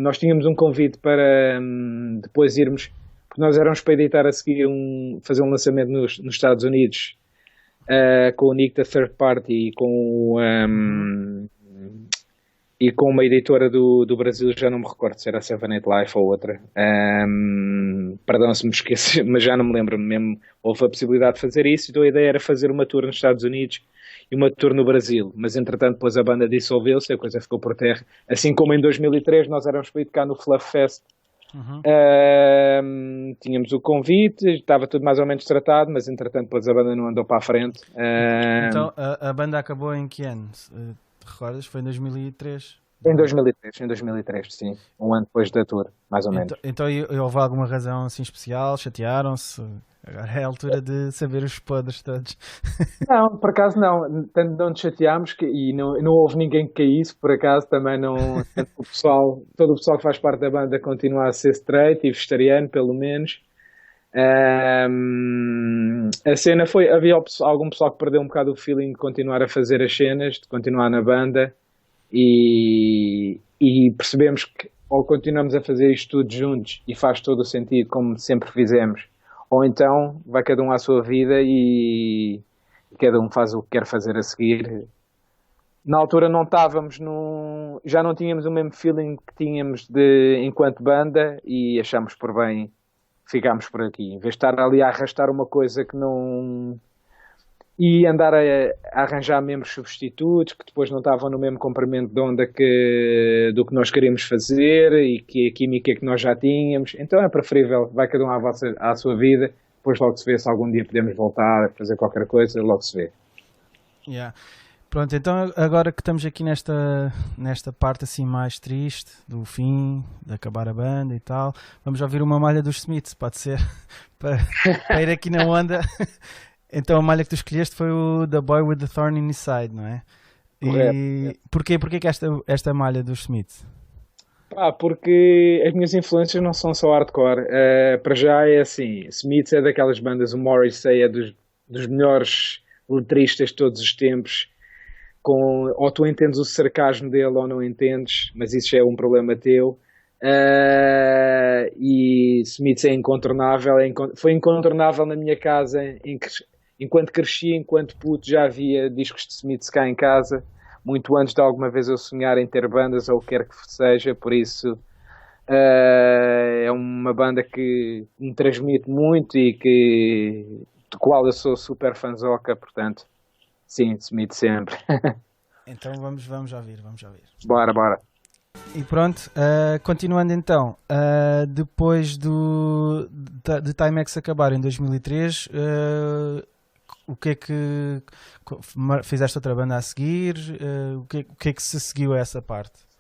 Nós tínhamos um convite para depois irmos, porque nós éramos para editar a seguir fazer um lançamento nos Estados Unidos com o Nick da Third Party e com uma editora do Brasil, já não me recordo se era a 7 Life ou outra. Perdão se me esqueço, mas já não me lembro mesmo. Houve a possibilidade de fazer isso, então a ideia era fazer uma tour nos Estados Unidos e uma tour no Brasil, mas entretanto depois a banda dissolveu-se, a coisa ficou por terra, assim como em 2003 nós éramos para ir cá no Fluff Fest. Tínhamos o convite, estava tudo mais ou menos tratado, mas entretanto depois a banda não andou para a frente. Então a banda acabou em que ano? Te recordas? Foi em 2003? Em 2003, em 2003, sim. Um ano depois da tour, mais ou menos. Então houve alguma razão assim especial? Chatearam-se? Agora é a altura de saber os podres todos. Não, por acaso não. Tanto não nos chateámos e não houve ninguém que caísse, por acaso também não. Tanto o pessoal, todo o pessoal que faz parte da banda continua a ser straight e vegetariano, pelo menos. A cena foi, havia algum pessoal que perdeu um bocado o feeling de continuar a fazer as cenas, de continuar na banda e percebemos que ou continuamos a fazer isto tudo juntos e faz todo o sentido como sempre fizemos, ou então vai cada um à sua vida e cada um faz o que quer fazer a seguir. Na altura não estávamos já não tínhamos o mesmo feeling que tínhamos enquanto banda e achámos por bem ficámos por aqui. Em vez de estar ali a arrastar uma coisa que não. E andar a arranjar membros substitutos que depois não estavam no mesmo comprimento de onda do que nós queríamos fazer e que a química que nós já tínhamos. Então é preferível, vai cada um à sua vida, depois logo se vê se algum dia podemos voltar a fazer qualquer coisa, logo se vê. Yeah. Pronto, então agora que estamos aqui nesta parte assim mais triste do fim, de acabar a banda e tal, vamos ouvir uma malha dos Smiths, pode ser? para ir aqui na onda. Então a malha que tu escolheste foi o The Boy with the Thorn in His Side, não é? E porquê que esta malha dos Smiths? Porque as minhas influências não são só hardcore. Para já é assim, Smiths é daquelas bandas, o Morrissey é dos melhores letristas de todos os tempos. Ou tu entendes o sarcasmo dele ou não entendes, mas isso já é um problema teu. E Smiths é incontornável, foi incontornável na minha casa, enquanto cresci, enquanto puto, já havia discos de Smiths cá em casa, muito antes de alguma vez eu sonhar em ter bandas ou o que quer que seja, por isso é uma banda que me transmite muito e do qual eu sou super fanzoca, portanto. Sim, Smith sempre. Então vamos ouvir. Bora. E pronto, continuando então, depois de Timex acabar em 2003, o que é que fizeste outra banda a seguir? O que é que se seguiu a essa parte?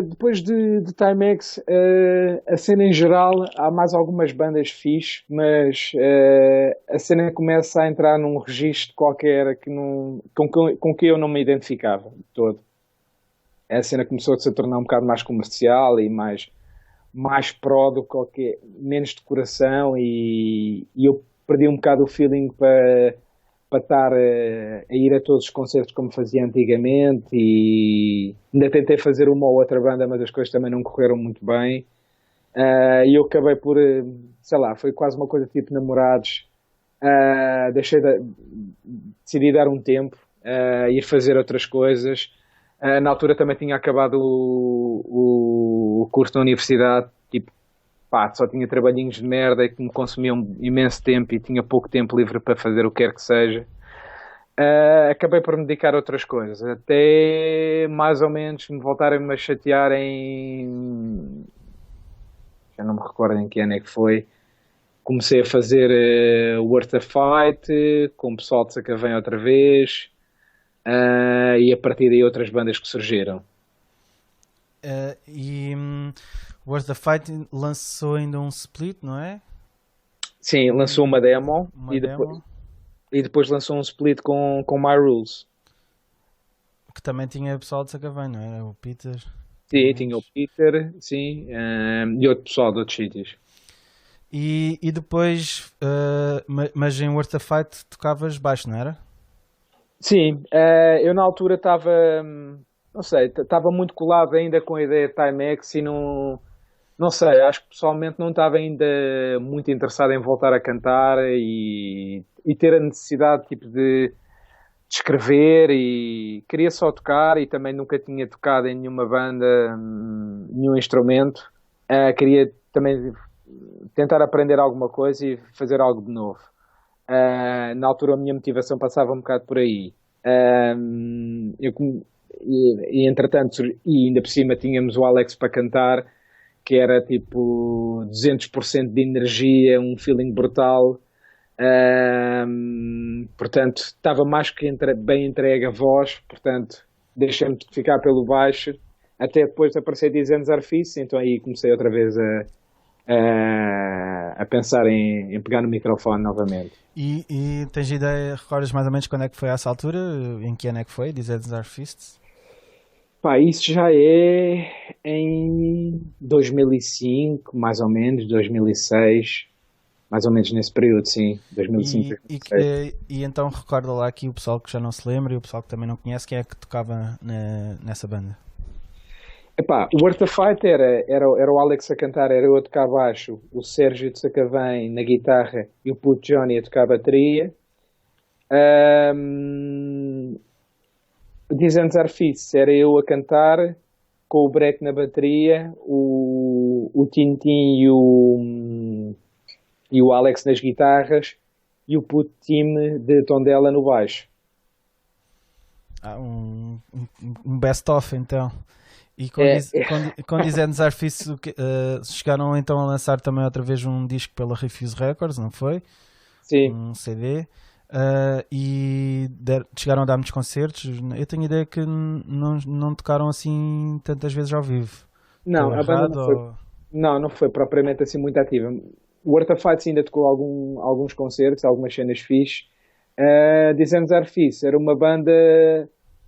Depois de Timex, a cena em geral, há mais algumas bandas fixe, mas a cena começa a entrar num registro qualquer com que eu não me identificava todo. A cena começou a se tornar um bocado mais comercial e mais pró do que qualquer, menos decoração e eu perdi um bocado o feeling para estar a ir a todos os concertos como fazia antigamente e ainda tentei fazer uma ou outra banda, mas as coisas também não correram muito bem. E eu acabei por, sei lá, foi quase uma coisa tipo namorados. Decidi dar um tempo, ir fazer outras coisas. Na altura também tinha acabado o curso da universidade, tipo, só tinha trabalhinhos de merda que me consumiam imenso tempo e tinha pouco tempo livre para fazer o que quer que seja. Acabei por me dedicar a outras coisas, até mais ou menos me voltarem-me a chatear já não me recordo em que ano é que foi. Comecei a fazer Worth a Fight com o pessoal de Sacavém outra vez e a partir daí outras bandas que surgiram. Worth the Fight lançou ainda um split, não é? Sim, lançou uma demo, e depois lançou um split com My Rules. Que também tinha pessoal de Sacavém, não é? O Peter. Sim, tinha o Peter, sim, e outro pessoal de outros sítios. E depois, mas em Worth the Fight tocavas baixo, não era? Sim, eu na altura estava, não sei, estava muito colado ainda com a ideia de Timex e não sei, acho que pessoalmente não estava ainda muito interessado em voltar a cantar e ter a necessidade tipo, de escrever e queria só tocar e também nunca tinha tocado em nenhuma banda, nenhum instrumento. Queria também tentar aprender alguma coisa e fazer algo de novo. Na altura a minha motivação passava um bocado por aí. Entretanto, e ainda por cima tínhamos o Alex para cantar, que era tipo 200% de energia, um feeling brutal. Portanto, estava mais que bem entregue a voz, portanto, deixei-me de ficar pelo baixo, até depois de aparecer Dizendo Zarfice, então aí comecei outra vez a pensar em pegar no microfone novamente. E tens ideia, recordas mais ou menos quando é que foi essa altura? Em que ano é que foi? Dizer Our Fists? Pá, isso já é em 2005, mais ou menos, 2006, mais ou menos nesse período, sim, 2005, E, e, 2006. e então recorda lá aqui o pessoal que já não se lembra e o pessoal que também não conhece, quem é que tocava nessa banda? Epá, o Earth of Fight era o Alex a cantar, era eu a tocar baixo, o Sérgio de Sacavém na guitarra e o puto Johnny a tocar bateria. Um, Dizendo Zarfice era eu a cantar com o Brett na bateria, o Tintin e o Alex nas guitarras e o puto time de Tondela no baixo. Um best-of então. E É, com Dizendo Our Fists, chegaram então a lançar também outra vez um disco pela Refuse Records, não foi? sim. Um CD. E chegaram a dar muitos concertos. Eu tenho ideia que não tocaram assim tantas vezes ao vivo. Não, Estou a banda errado? não foi propriamente assim muito ativa. O Earth of Fights ainda tocou alguns concertos, algumas cenas fixe. Dizemos Arfice, era uma banda,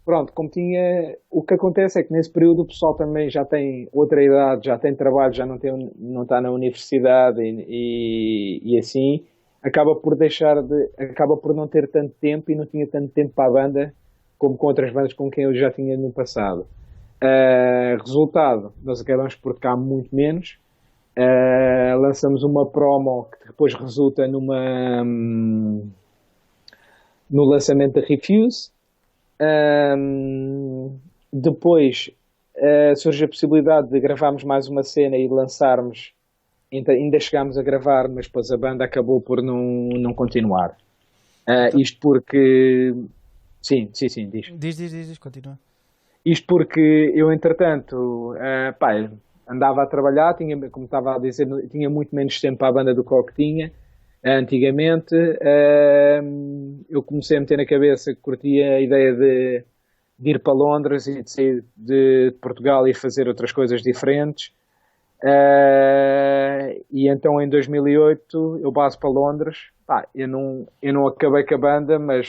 pronto, como tinha, o que acontece é que nesse período o pessoal também já tem outra idade, já tem trabalho, já não está na universidade e assim, acaba por não ter tanto tempo e não tinha tanto tempo para a banda como com outras bandas com quem eu já tinha no passado. Resultado, nós acabamos por tocar muito menos. Lançamos uma promo que depois resulta no lançamento da Refuse. Depois surge a possibilidade de gravarmos mais uma cena e lançarmos. Ainda chegámos a gravar, mas depois a banda acabou por não continuar. Então, Isto porque. Sim, diz. diz, continua. Isto porque eu, entretanto, pá, andava a trabalhar, como estava a dizer, tinha muito menos tempo para a banda do que o que tinha. Antigamente, eu comecei a meter na cabeça que curtia a ideia de ir para Londres e de sair de Portugal e fazer outras coisas diferentes. E então em 2008 eu passo para Londres. Pá, eu não acabei com a banda, mas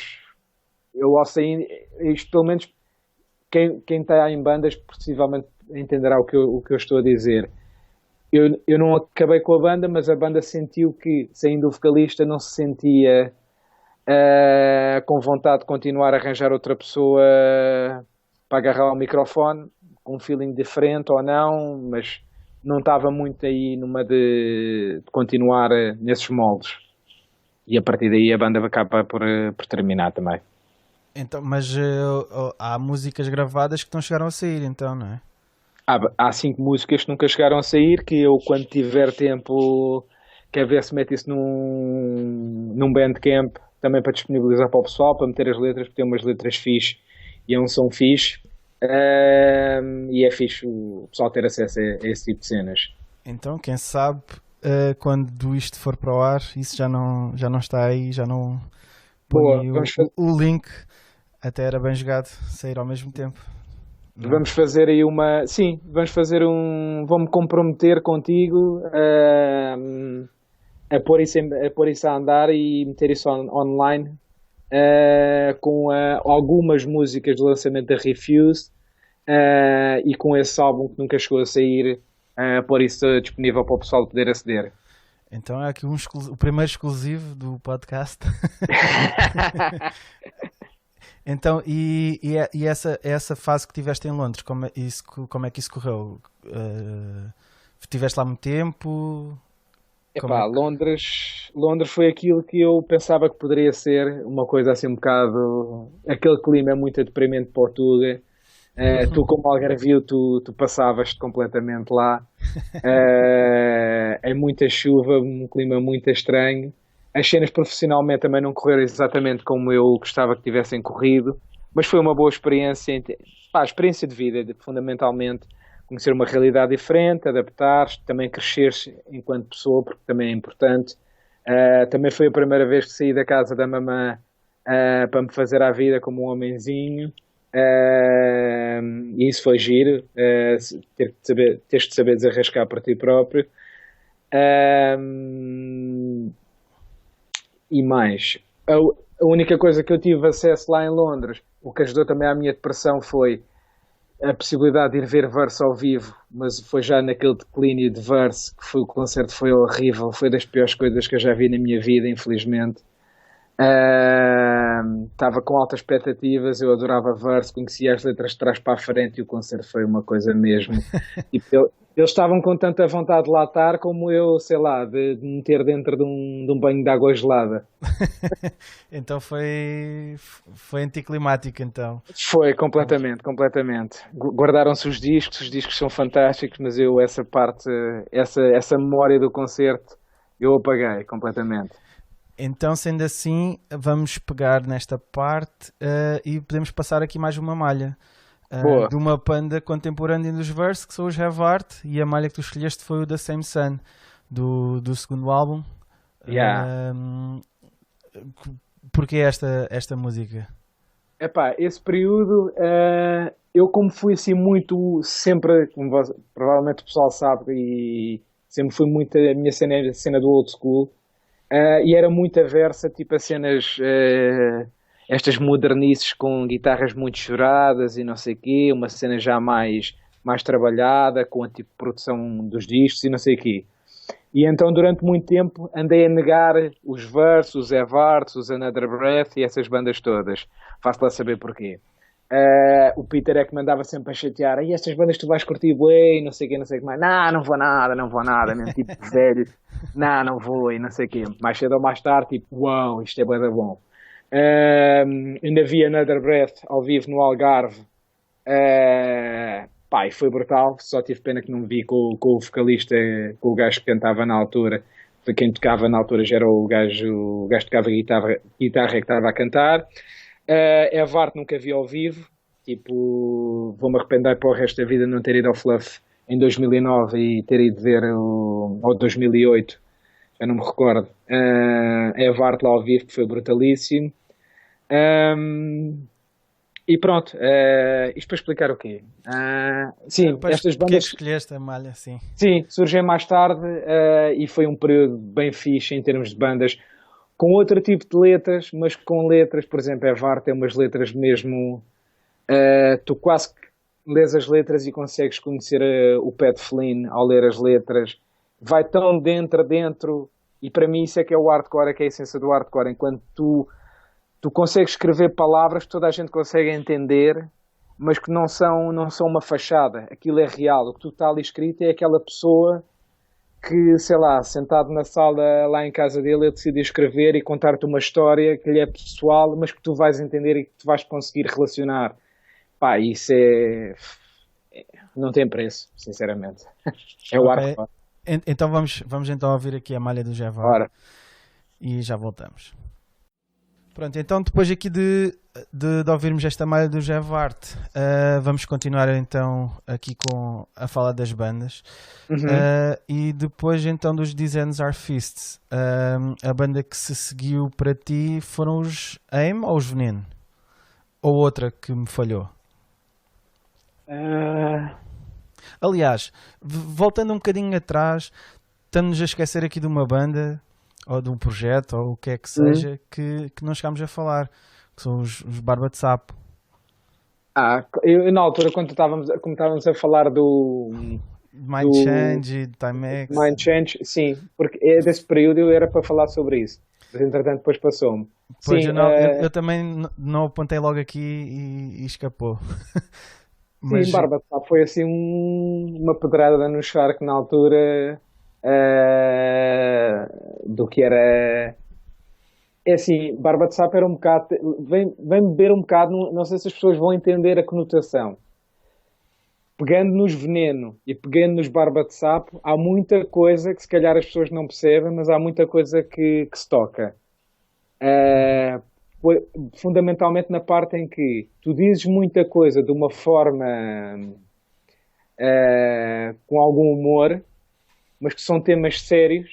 eu ao sair, isto pelo menos quem está em bandas possivelmente entenderá o que eu estou a dizer. Eu não acabei com a banda, mas a banda sentiu que, saindo o vocalista, não se sentia com vontade de continuar a arranjar outra pessoa para agarrar o microfone, com um feeling diferente ou não, mas não estava muito aí numa de continuar nesses moldes. E a partir daí a banda acaba por terminar também. Então, mas há músicas gravadas que não chegaram a sair, então, não é? Há 5 músicas que nunca chegaram a sair, que eu, quando tiver tempo, quero ver se mete isso num Bandcamp, também para disponibilizar para o pessoal, para meter as letras, porque tem umas letras fixe e é um som fixe. E é fixe o pessoal ter acesso a esse tipo de cenas. Então, quem sabe, quando isto for para o ar, isso já não está aí, já não põe Boa, aí o link. Até era bem jogado sair ao mesmo tempo. Não. Vamos fazer aí uma. Sim, vamos fazer um. Vou-me comprometer contigo a pôr isso a andar e meter isso online com algumas músicas do lançamento da Refuse e com esse álbum que nunca chegou a sair, pôr isso disponível para o pessoal poder aceder. Então é aqui o primeiro exclusivo do podcast. Então, e essa fase que tiveste em Londres, como é que isso correu? Tiveste lá muito tempo? Epá, Londres foi aquilo que eu pensava que poderia ser, uma coisa assim um bocado. Aquele clima é muito deprimente para o Tuga. Tu, como algarvio, tu passavas completamente lá. É muita chuva, um clima muito estranho. As cenas profissionalmente também não correram exatamente como eu gostava que tivessem corrido, mas foi uma boa experiência, experiência de vida, fundamentalmente conhecer uma realidade diferente, adaptar-te, também crescer enquanto pessoa, porque também é importante. Também foi a primeira vez que saí da casa da mamã para me fazer à vida como um homenzinho. E isso foi giro, teres de saber desarrascar para ti próprio. E mais, a única coisa que eu tive acesso lá em Londres, o que ajudou também à minha depressão foi a possibilidade de ir ver Verse ao vivo, mas foi já naquele declínio de Verse, que foi, o concerto foi horrível, foi das piores coisas que eu já vi na minha vida, infelizmente. Estava com altas expectativas, eu adorava Verse, conhecia as letras de trás para a frente e o concerto foi uma coisa mesmo. Tipo, eles estavam com tanta vontade de lá estar como eu, sei lá, de me meter dentro de um banho de água gelada. Então foi anticlimático, então. Foi, completamente, completamente. Guardaram-se os discos são fantásticos, mas eu essa parte, essa memória do concerto, eu apaguei completamente. Então, sendo assim, vamos pegar nesta parte e podemos passar aqui mais uma malha Boa. de uma banda contemporânea dos Verse, que são os Have Art, e a malha que tu escolheste foi o The Same Sun, do segundo álbum. Yeah. Porquê esta música? Epá, esse período, eu como fui assim muito, sempre, provavelmente o pessoal sabe, e sempre fui muito, a minha cena era a cena do old school, e era muito aversa, tipo a cenas, estas modernices com guitarras muito choradas e não sei o quê, uma cena já mais trabalhada, com a tipo de produção dos discos e não sei o quê. E então durante muito tempo andei a negar os Verse, os Evart, os Another Breath e essas bandas todas. Faço lá saber porquê. O Peter é que me andava sempre a chatear. E estas bandas tu vais curtir bué e não sei o que, não sei o que mais. Não vou nada, não vou nada. Mesmo tipo velho. Não vou e não sei o quê. Mais cedo ou mais tarde, tipo, uau, isto é bué da bom. Ainda vi Another Breath ao vivo no Algarve. Pá, e foi brutal. Só tive pena que não vi com o vocalista, com o gajo que cantava na altura. Foi quem tocava na altura, já era o gajo que tocava guitarra que estava a cantar. Evart nunca vi ao vivo. Tipo, vou-me arrepender para o resto da vida não ter ido ao Fluff em 2009 e ter ido ver ou 2008, já não me recordo. Evart lá ao vivo, que foi brutalíssimo. E pronto, isto para explicar o quê? Sim, estas Porque é que bandas escolheste a malha, sim. sim, surgem mais tarde, e foi um período bem fixe em termos de bandas, com outro tipo de letras, mas com letras, por exemplo, Evar tem umas letras mesmo, tu quase que lês as letras e consegues conhecer o Pat Flynn ao ler as letras, vai tão dentro, e para mim isso é que é o hardcore, é que é a essência do hardcore, enquanto tu consegues escrever palavras que toda a gente consegue entender, mas que não são uma fachada. Aquilo é real. O que tu está ali escrito é aquela pessoa que, sei lá, sentado na sala lá em casa dele, ele decide escrever e contar-te uma história que lhe é pessoal, mas que tu vais entender e que tu vais conseguir relacionar. Pá, isso não tem preço, sinceramente. É o Ok. hardcore. Então vamos então ouvir aqui a malha do Javar Ora, e já voltamos. Pronto, então depois aqui de ouvirmos esta malha do Javart, vamos continuar então aqui com a falar das bandas. E depois então dos Designs Are Fists, a banda que se seguiu para ti foram os AIM ou os Veneno? Ou outra que me falhou? Aliás, voltando um bocadinho atrás, estamos a esquecer aqui de uma banda ou de um projeto ou o que é que seja que não chegámos a falar, que são os Barba de Sapo. eu na altura quando estávamos a falar do Mind Change e Timex. Mind Change, sim, porque desse período eu era para falar sobre isso, mas entretanto depois passou-me. Pois Sim, eu também não apontei logo aqui e escapou. Sim, Barba de Sapo foi assim uma pedrada no charco na altura, do que era. É assim, Barba de Sapo era um bocado. Vem beber um bocado, não sei se as pessoas vão entender a conotação. Pegando nos Veneno e pegando nos Barba de Sapo, há muita coisa que se calhar as pessoas não percebem, mas há muita coisa que se toca. Fundamentalmente na parte em que tu dizes muita coisa de uma forma com algum humor, mas que são temas sérios,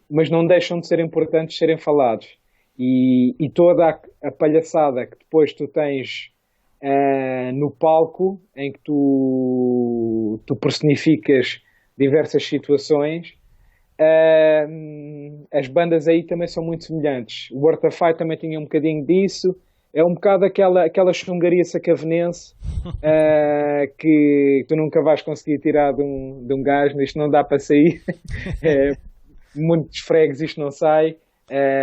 mas não deixam de ser importantes serem falados. e toda a palhaçada que depois tu tens no palco, em que tu personificas diversas situações. As bandas aí também são muito semelhantes. O World of Fight também tinha um bocadinho disso. É um bocado aquela chungaria sacavenense que tu nunca vais conseguir tirar de um gajo. Isto não dá para sair. Muitos fregues isto não sai.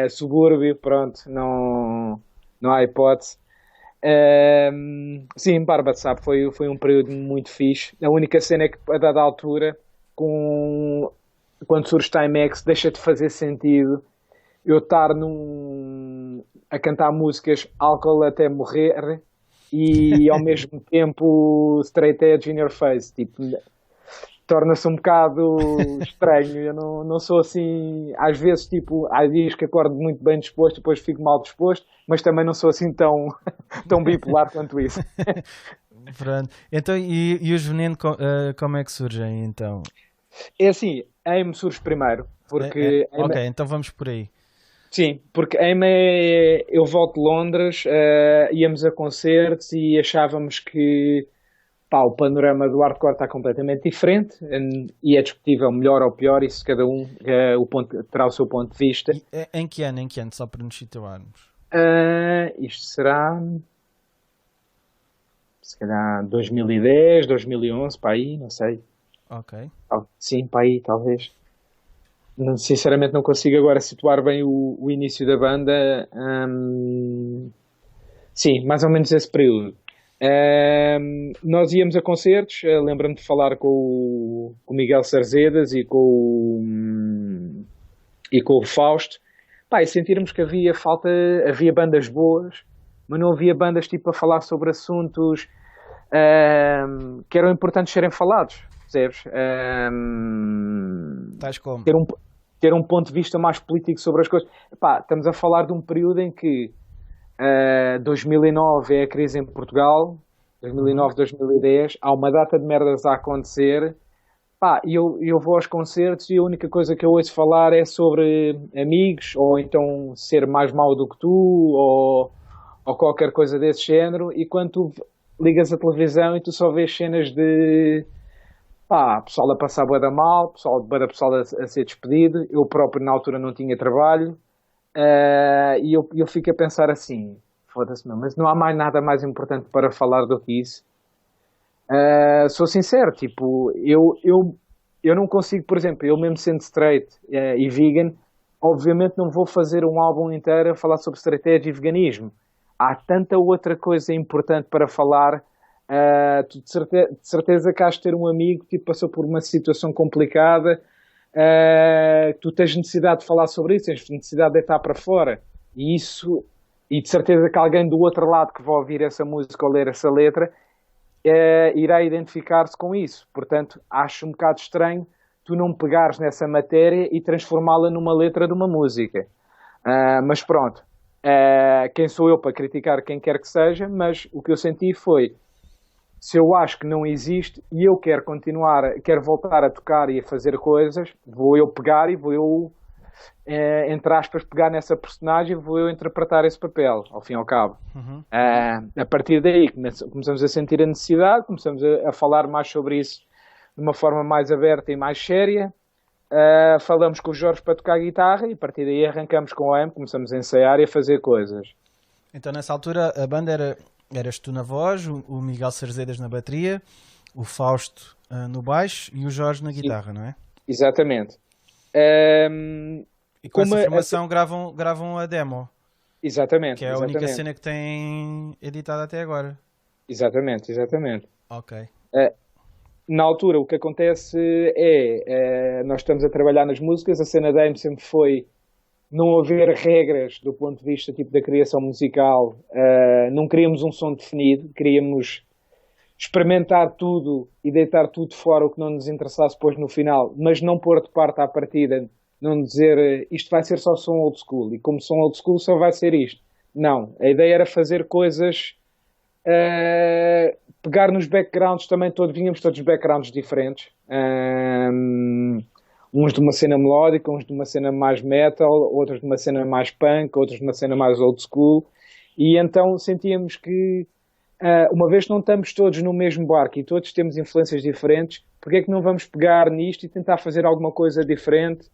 Subúrbio, pronto, não há hipótese. Sim, Barba de Sapo foi um período muito fixe. A única cena é que a dada altura, quando surge Timex, deixa de fazer sentido eu estar a cantar músicas álcool até morrer e ao mesmo tempo straight edge in your face. Tipo, torna-se um bocado estranho. Eu não sou assim, às vezes, tipo, há dias que acordo muito bem disposto, depois fico mal disposto, mas também não sou assim tão bipolar quanto isso. Pronto. Então, e os Veneno, como é que surgem, então? É assim, a AIM surge primeiro, porque... Ok, então vamos por aí. Sim, porque a AIM eu volto de Londres, íamos a concertos e achávamos que o panorama do hardcore está completamente diferente e é discutível melhor ou pior, isso cada um terá o seu ponto de vista. Em que ano, só para nos situarmos? Isto será, se calhar, 2010, 2011, para aí, não sei. Ok. Sim, para aí, talvez. Sinceramente não consigo agora situar bem o início da banda. Sim, mais ou menos esse período. Nós íamos a concertos, lembro-me de falar com o Miguel Sarzedas e com o Fausto, e sentirmos que havia bandas boas, mas não havia bandas tipo a falar sobre assuntos que eram importantes serem falados, percebes? Tais como? Ter um ponto de vista mais político sobre as coisas. Estamos a falar de um período em que 2009 é a crise em Portugal, 2009, 2010, há uma data de merdas a acontecer, e eu vou aos concertos e a única coisa que eu ouço falar é sobre amigos, ou então ser mais mau do que tu, ou qualquer coisa desse género, e quando tu ligas a televisão e tu só vês cenas de pessoal a passar bué da mal, bué da pessoal a ser despedido, eu próprio na altura não tinha trabalho, e eu fico a pensar assim, foda-se, mas não há mais nada mais importante para falar do que isso. Sou sincero, tipo, eu não consigo, por exemplo, eu mesmo sendo straight e vegan, obviamente não vou fazer um álbum inteiro a falar sobre straight edge e veganismo. Há tanta outra coisa importante para falar. Tu de certeza que has de ter um amigo que passou por uma situação complicada, tu tens necessidade de falar sobre isso, tens necessidade de deitar para fora, e de certeza que alguém do outro lado que vai ouvir essa música ou ler essa letra irá identificar-se com isso. Portanto, acho um bocado estranho tu não pegares nessa matéria e transformá-la numa letra de uma música. Mas pronto, quem sou eu para criticar quem quer que seja, mas o que eu senti foi, se eu acho que não existe e eu quero quero voltar a tocar e a fazer coisas, vou eu pegar e vou eu, entre aspas, pegar nessa personagem e vou eu interpretar esse papel, ao fim e ao cabo. Uhum. A partir daí começamos a sentir a necessidade, começamos a falar mais sobre isso de uma forma mais aberta e mais séria. Falamos com o Jorge para tocar guitarra e a partir daí arrancamos com o AM, começamos a ensaiar e a fazer coisas. Então nessa altura a banda eras tu na voz, o Miguel Sarzedas na bateria, o Fausto no baixo e o Jorge na guitarra, não é? Exatamente. E com essa formação gravam a demo. Exatamente. Que é a única cena que têm editado até agora. Exatamente. Ok. Na altura o que acontece nós estamos a trabalhar nas músicas, a cena da AIM sempre foi não haver regras do ponto de vista tipo da criação musical, não queríamos um som definido, queríamos experimentar tudo e deitar tudo fora o que não nos interessasse depois no final, mas não pôr de parte à partida, não dizer isto vai ser só som old school e como som old school só vai ser isto. Não, a ideia era fazer coisas, pegar nos backgrounds também, vínhamos todos backgrounds diferentes. uns de uma cena melódica, uns de uma cena mais metal, outros de uma cena mais punk, outros de uma cena mais old school, e então sentíamos que, uma vez que não estamos todos no mesmo barco e todos temos influências diferentes, porque é que não vamos pegar nisto e tentar fazer alguma coisa diferente,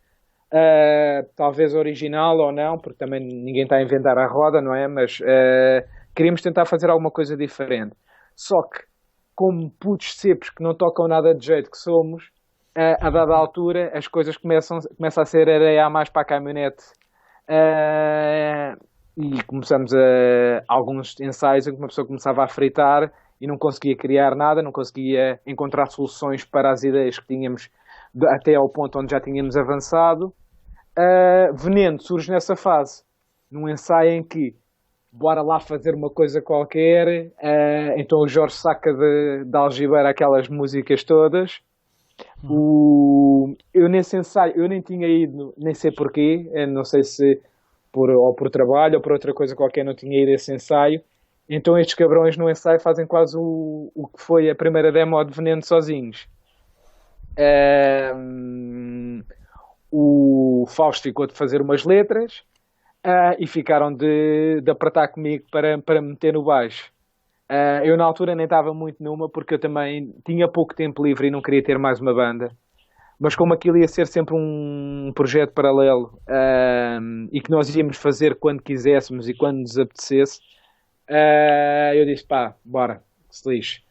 talvez original ou não, porque também ninguém está a inventar a roda, não é? Mas queríamos tentar fazer alguma coisa diferente. Só que, como putos cepos que não tocam nada de jeito que somos, a dada altura as coisas começam a ser areia a mais para a caminhonete. E começamos alguns ensaios em que uma pessoa começava a fritar e não conseguia criar nada, não conseguia encontrar soluções para as ideias que tínhamos até ao ponto onde já tínhamos avançado. Veneno surge nessa fase, num ensaio em que bora lá fazer uma coisa qualquer, então o Jorge saca de algibeira aquelas músicas todas. Eu nesse ensaio, eu nem tinha ido, nem sei porquê, não sei se ou por trabalho ou por outra coisa qualquer, não tinha ido a esse ensaio. Então estes cabrões no ensaio fazem quase o que foi a primeira demo de Veneno sozinhos. O Fausto ficou de fazer umas letras e ficaram de apertar comigo para me meter no baixo. Eu na altura nem estava muito numa, porque eu também tinha pouco tempo livre e não queria ter mais uma banda. Mas como aquilo ia ser sempre um projeto paralelo e que nós íamos fazer quando quiséssemos e quando nos apetecesse, eu disse, pá, bora, que se lixe.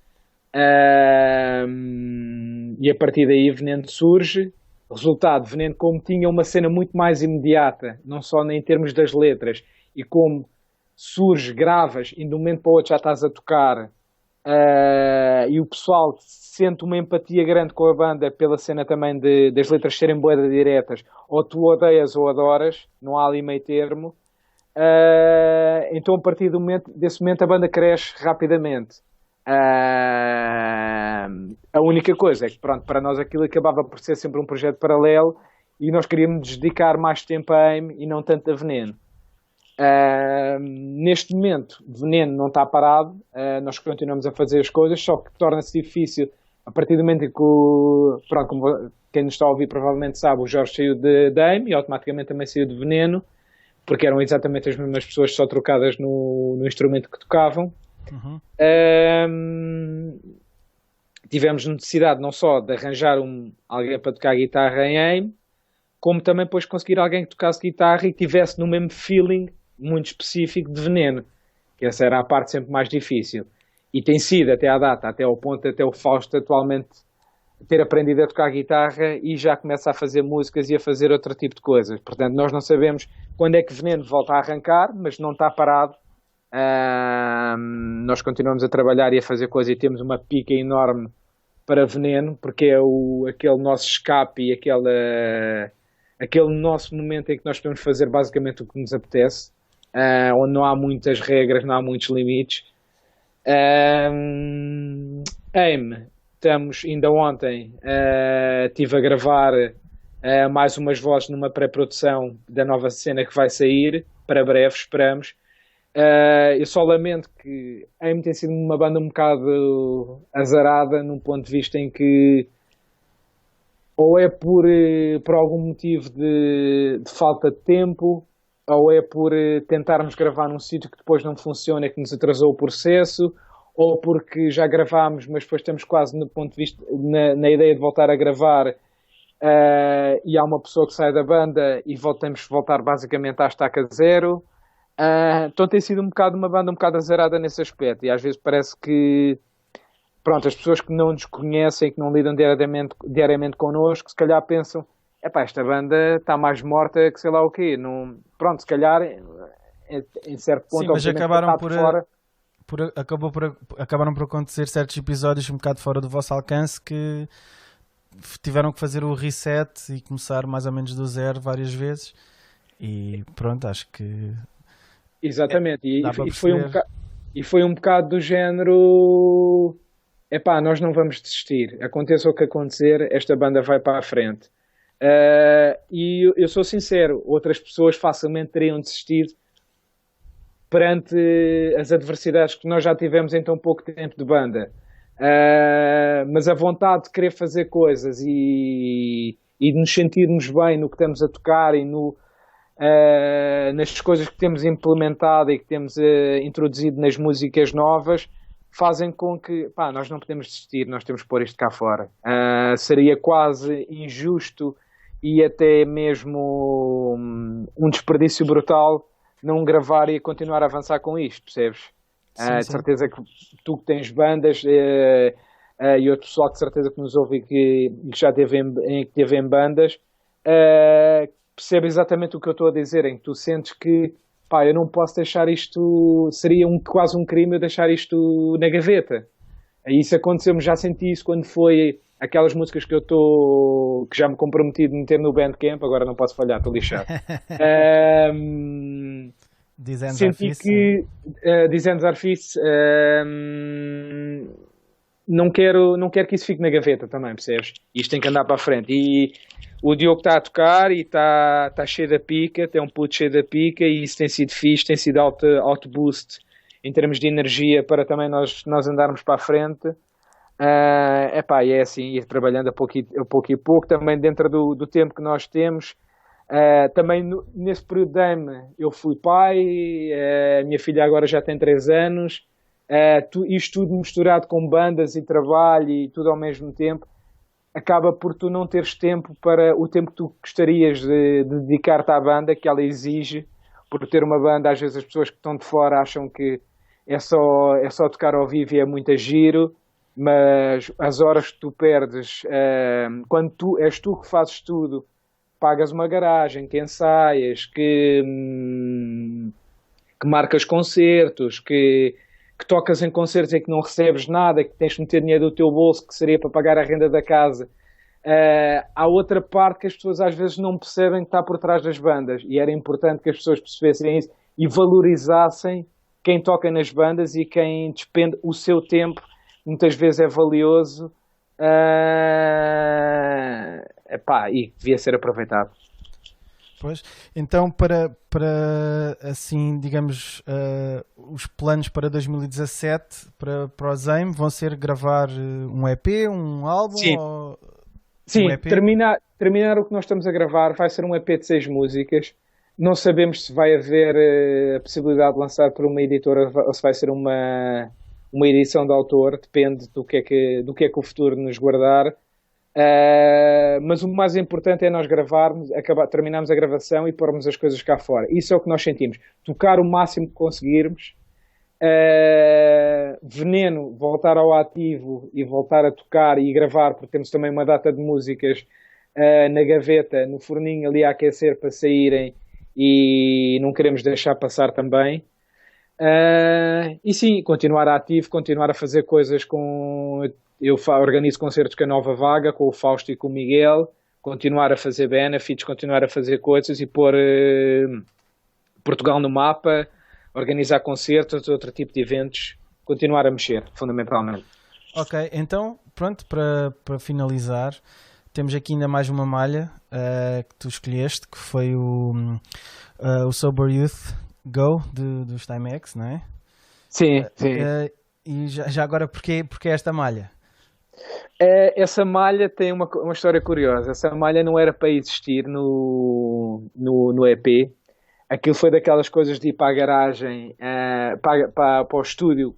E a partir daí Veneno surge. Resultado, Veneno, como tinha uma cena muito mais imediata, não só em termos das letras, e como surge, gravas e de um momento para o outro já estás a tocar, e o pessoal sente uma empatia grande com a banda pela cena também das letras serem bué diretas, ou tu odeias ou adoras, não há ali meio termo. Então a partir desse momento a banda cresce rapidamente. A única coisa é que, pronto, para nós aquilo acabava por ser sempre um projeto paralelo e nós queríamos dedicar mais tempo a AIM e não tanto a Veneno. Neste momento Veneno não está parado, nós continuamos a fazer as coisas, só que torna-se difícil a partir do momento em que pronto, como quem nos está a ouvir provavelmente sabe, o Jorge saiu de AIM e automaticamente também saiu de Veneno, porque eram exatamente as mesmas pessoas só trocadas no instrumento que tocavam. Tivemos necessidade não só de arranjar alguém para tocar guitarra em AIM, como também depois conseguir alguém que tocasse guitarra e tivesse no mesmo feeling muito específico de Veneno, que essa era a parte sempre mais difícil. E tem sido até à data, até ao ponto, até o Fausto atualmente ter aprendido a tocar guitarra e já começa a fazer músicas e a fazer outro tipo de coisas. Portanto, nós não sabemos quando é que Veneno volta a arrancar, mas não está parado. Nós continuamos a trabalhar e a fazer coisas e temos uma pica enorme para Veneno, porque é aquele nosso escape e aquele nosso momento em que nós podemos fazer basicamente o que nos apetece, onde não há muitas regras, não há muitos limites. AIM, estamos, ainda ontem estive a gravar mais umas vozes numa pré-produção da nova cena que vai sair, para breve, esperamos. Eu só lamento que a AIM tem sido uma banda um bocado azarada, num ponto de vista em que ou é por algum motivo de falta de tempo, ou é por tentarmos gravar num sítio que depois não funciona e que nos atrasou o processo, ou porque já gravámos, mas depois estamos quase no ponto de vista, na ideia de voltar a gravar, e há uma pessoa que sai da banda e temos que voltar basicamente à estaca zero. Então tem sido uma banda um bocado azarada nesse aspecto, e às vezes parece que pronto, as pessoas que não nos conhecem, que não lidam diariamente connosco, se calhar pensam, esta banda está mais morta que sei lá o quê. Não, pronto, se calhar em certo ponto. Sim, mas acabaram acabaram por acontecer certos episódios um bocado fora do vosso alcance que tiveram que fazer o reset e começar mais ou menos do zero várias vezes, e pronto, acho que exatamente, e foi um bocado do género, nós não vamos desistir, aconteça o que acontecer, esta banda vai para a frente. E eu sou sincero, outras pessoas facilmente teriam desistido perante as adversidades que nós já tivemos em tão pouco tempo de banda. Mas a vontade de querer fazer coisas e e de nos sentirmos bem no que estamos a tocar e nas coisas que temos implementado e que temos introduzido nas músicas novas, fazem com que, pá, nós não podemos desistir, nós temos que pôr isto cá fora. Seria quase injusto e até mesmo um desperdício brutal não gravar e continuar a avançar com isto, percebes? Sim, De sim. certeza que tu que tens bandas e outro pessoal de certeza que nos ouve e que já teve em bandas, percebe exatamente o que eu estou a dizer, em que tu sentes que, pá, eu não posso deixar isto, seria quase um crime eu deixar isto na gaveta. Isso aconteceu-me, já senti isso quando foi aquelas músicas que já me comprometi de meter no Bandcamp, agora não posso falhar, estou lixado. Designs are Senti fixe, que, dizendo Arfice, não quero que isso fique na gaveta também, percebes? Isto tem que andar para a frente. E o Diogo está a tocar e está cheio da pica, tem um puto cheio da pica e isso tem sido fixe, tem sido auto boost em termos de energia para também nós andarmos para a frente. E é assim, ir trabalhando a pouco e pouco, também dentro do tempo que nós temos. Também nesse período de ano eu fui pai, a minha filha agora já tem 3 anos, isto tudo misturado com bandas e trabalho e tudo ao mesmo tempo, acaba por tu não teres tempo para o tempo que tu gostarias de dedicar-te à banda, que ela exige. Por ter uma banda, às vezes as pessoas que estão de fora acham que é só tocar ao vivo e é muito giro, mas as horas que tu perdes, quando és tu que fazes tudo, pagas uma garagem, que ensaias, que marcas concertos, que tocas em concertos e que não recebes nada, que tens de meter dinheiro do teu bolso, que seria para pagar a renda da casa. Há outra parte que as pessoas às vezes não percebem que está por trás das bandas, e era importante que as pessoas percebessem isso e valorizassem quem toca nas bandas e quem despende o seu tempo, muitas vezes é valioso, e devia ser aproveitado. Pois, então para assim, digamos, os planos para 2017 para o Zaim vão ser gravar um EP, um álbum? Sim, ou sim, um EP? terminar o que nós estamos a gravar vai ser um EP de 6 músicas. Não sabemos se vai haver a possibilidade de lançar por uma editora ou se vai ser uma edição de autor, depende do que é que o futuro nos guardar. Mas o mais importante é nós terminarmos a gravação e pormos as coisas cá fora. Isso é o que nós sentimos. Tocar o máximo que conseguirmos. Veneno, voltar ao ativo e voltar a tocar e gravar, porque temos também uma data de músicas na gaveta, no forninho ali a aquecer para saírem e não queremos deixar passar também. E sim, continuar ativo, continuar a fazer coisas eu organizo concertos com a Nova Vaga, com o Fausto e com o Miguel, continuar a fazer benefits, continuar a fazer coisas e pôr Portugal no mapa, organizar concertos, outro tipo de eventos, continuar a mexer, fundamentalmente. Ok, então, pronto, para finalizar, temos aqui ainda mais uma malha que tu escolheste, que foi o Sober Youth Go dos Timex, não é? Sim, sim. E já agora, porquê esta malha? Essa malha tem uma história curiosa. Essa malha não era para existir no EP. Aquilo foi daquelas coisas de ir para a garagem, para o estúdio.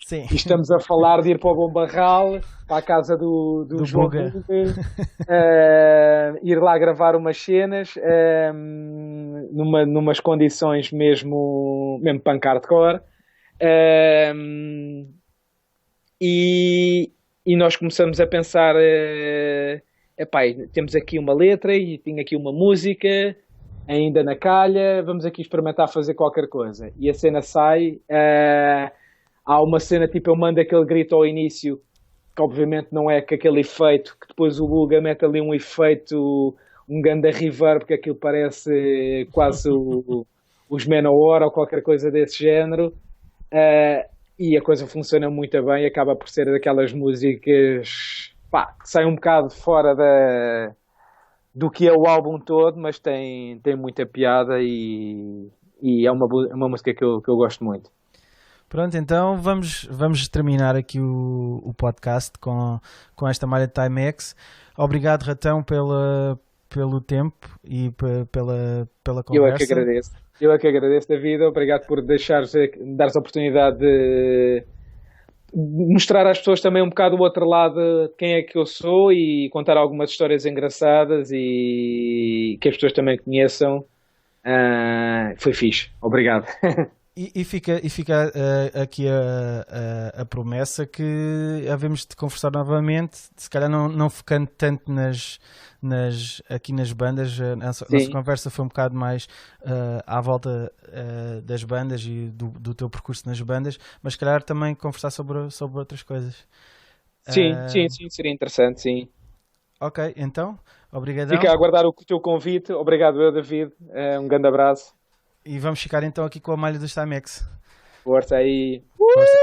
Sim. E estamos a falar de ir para o Bom Barral, para a casa do João Buga. Ir lá gravar umas cenas, numas condições mesmo punk hardcore. E nós começamos a pensar, temos aqui uma letra e tinha aqui uma música ainda na calha, vamos aqui experimentar fazer qualquer coisa. E a cena sai, há uma cena tipo, eu mando aquele grito ao início, que obviamente não é com aquele efeito, que depois o Buga mete ali um efeito, um ganda reverb, que aquilo parece quase os Manowar ou qualquer coisa desse género. E a coisa funciona muito bem, acaba por ser daquelas músicas que saem um bocado fora do que é o álbum todo, mas tem muita piada e é uma música que eu gosto muito. Pronto, então vamos terminar aqui o podcast com esta malha de Timex. Obrigado, Ratão, pelo tempo e pela Eu é que conversa. agradeço. Eu é que agradeço, David. Obrigado por dares a oportunidade de mostrar às pessoas também um bocado o outro lado de quem é que eu sou e contar algumas histórias engraçadas e que as pessoas também conheçam. Foi fixe. Obrigado. E fica aqui a promessa que havemos de conversar novamente, se calhar não focando tanto aqui nas bandas. A nossa conversa foi um bocado mais à volta das bandas e do teu percurso nas bandas, mas se calhar também conversar sobre outras coisas. Sim, seria interessante, sim. Ok, então, obrigadão. Fica a aguardar o teu convite. Obrigado, David. Um grande abraço. E vamos ficar então aqui com a malha dos Timex. Força aí. Força.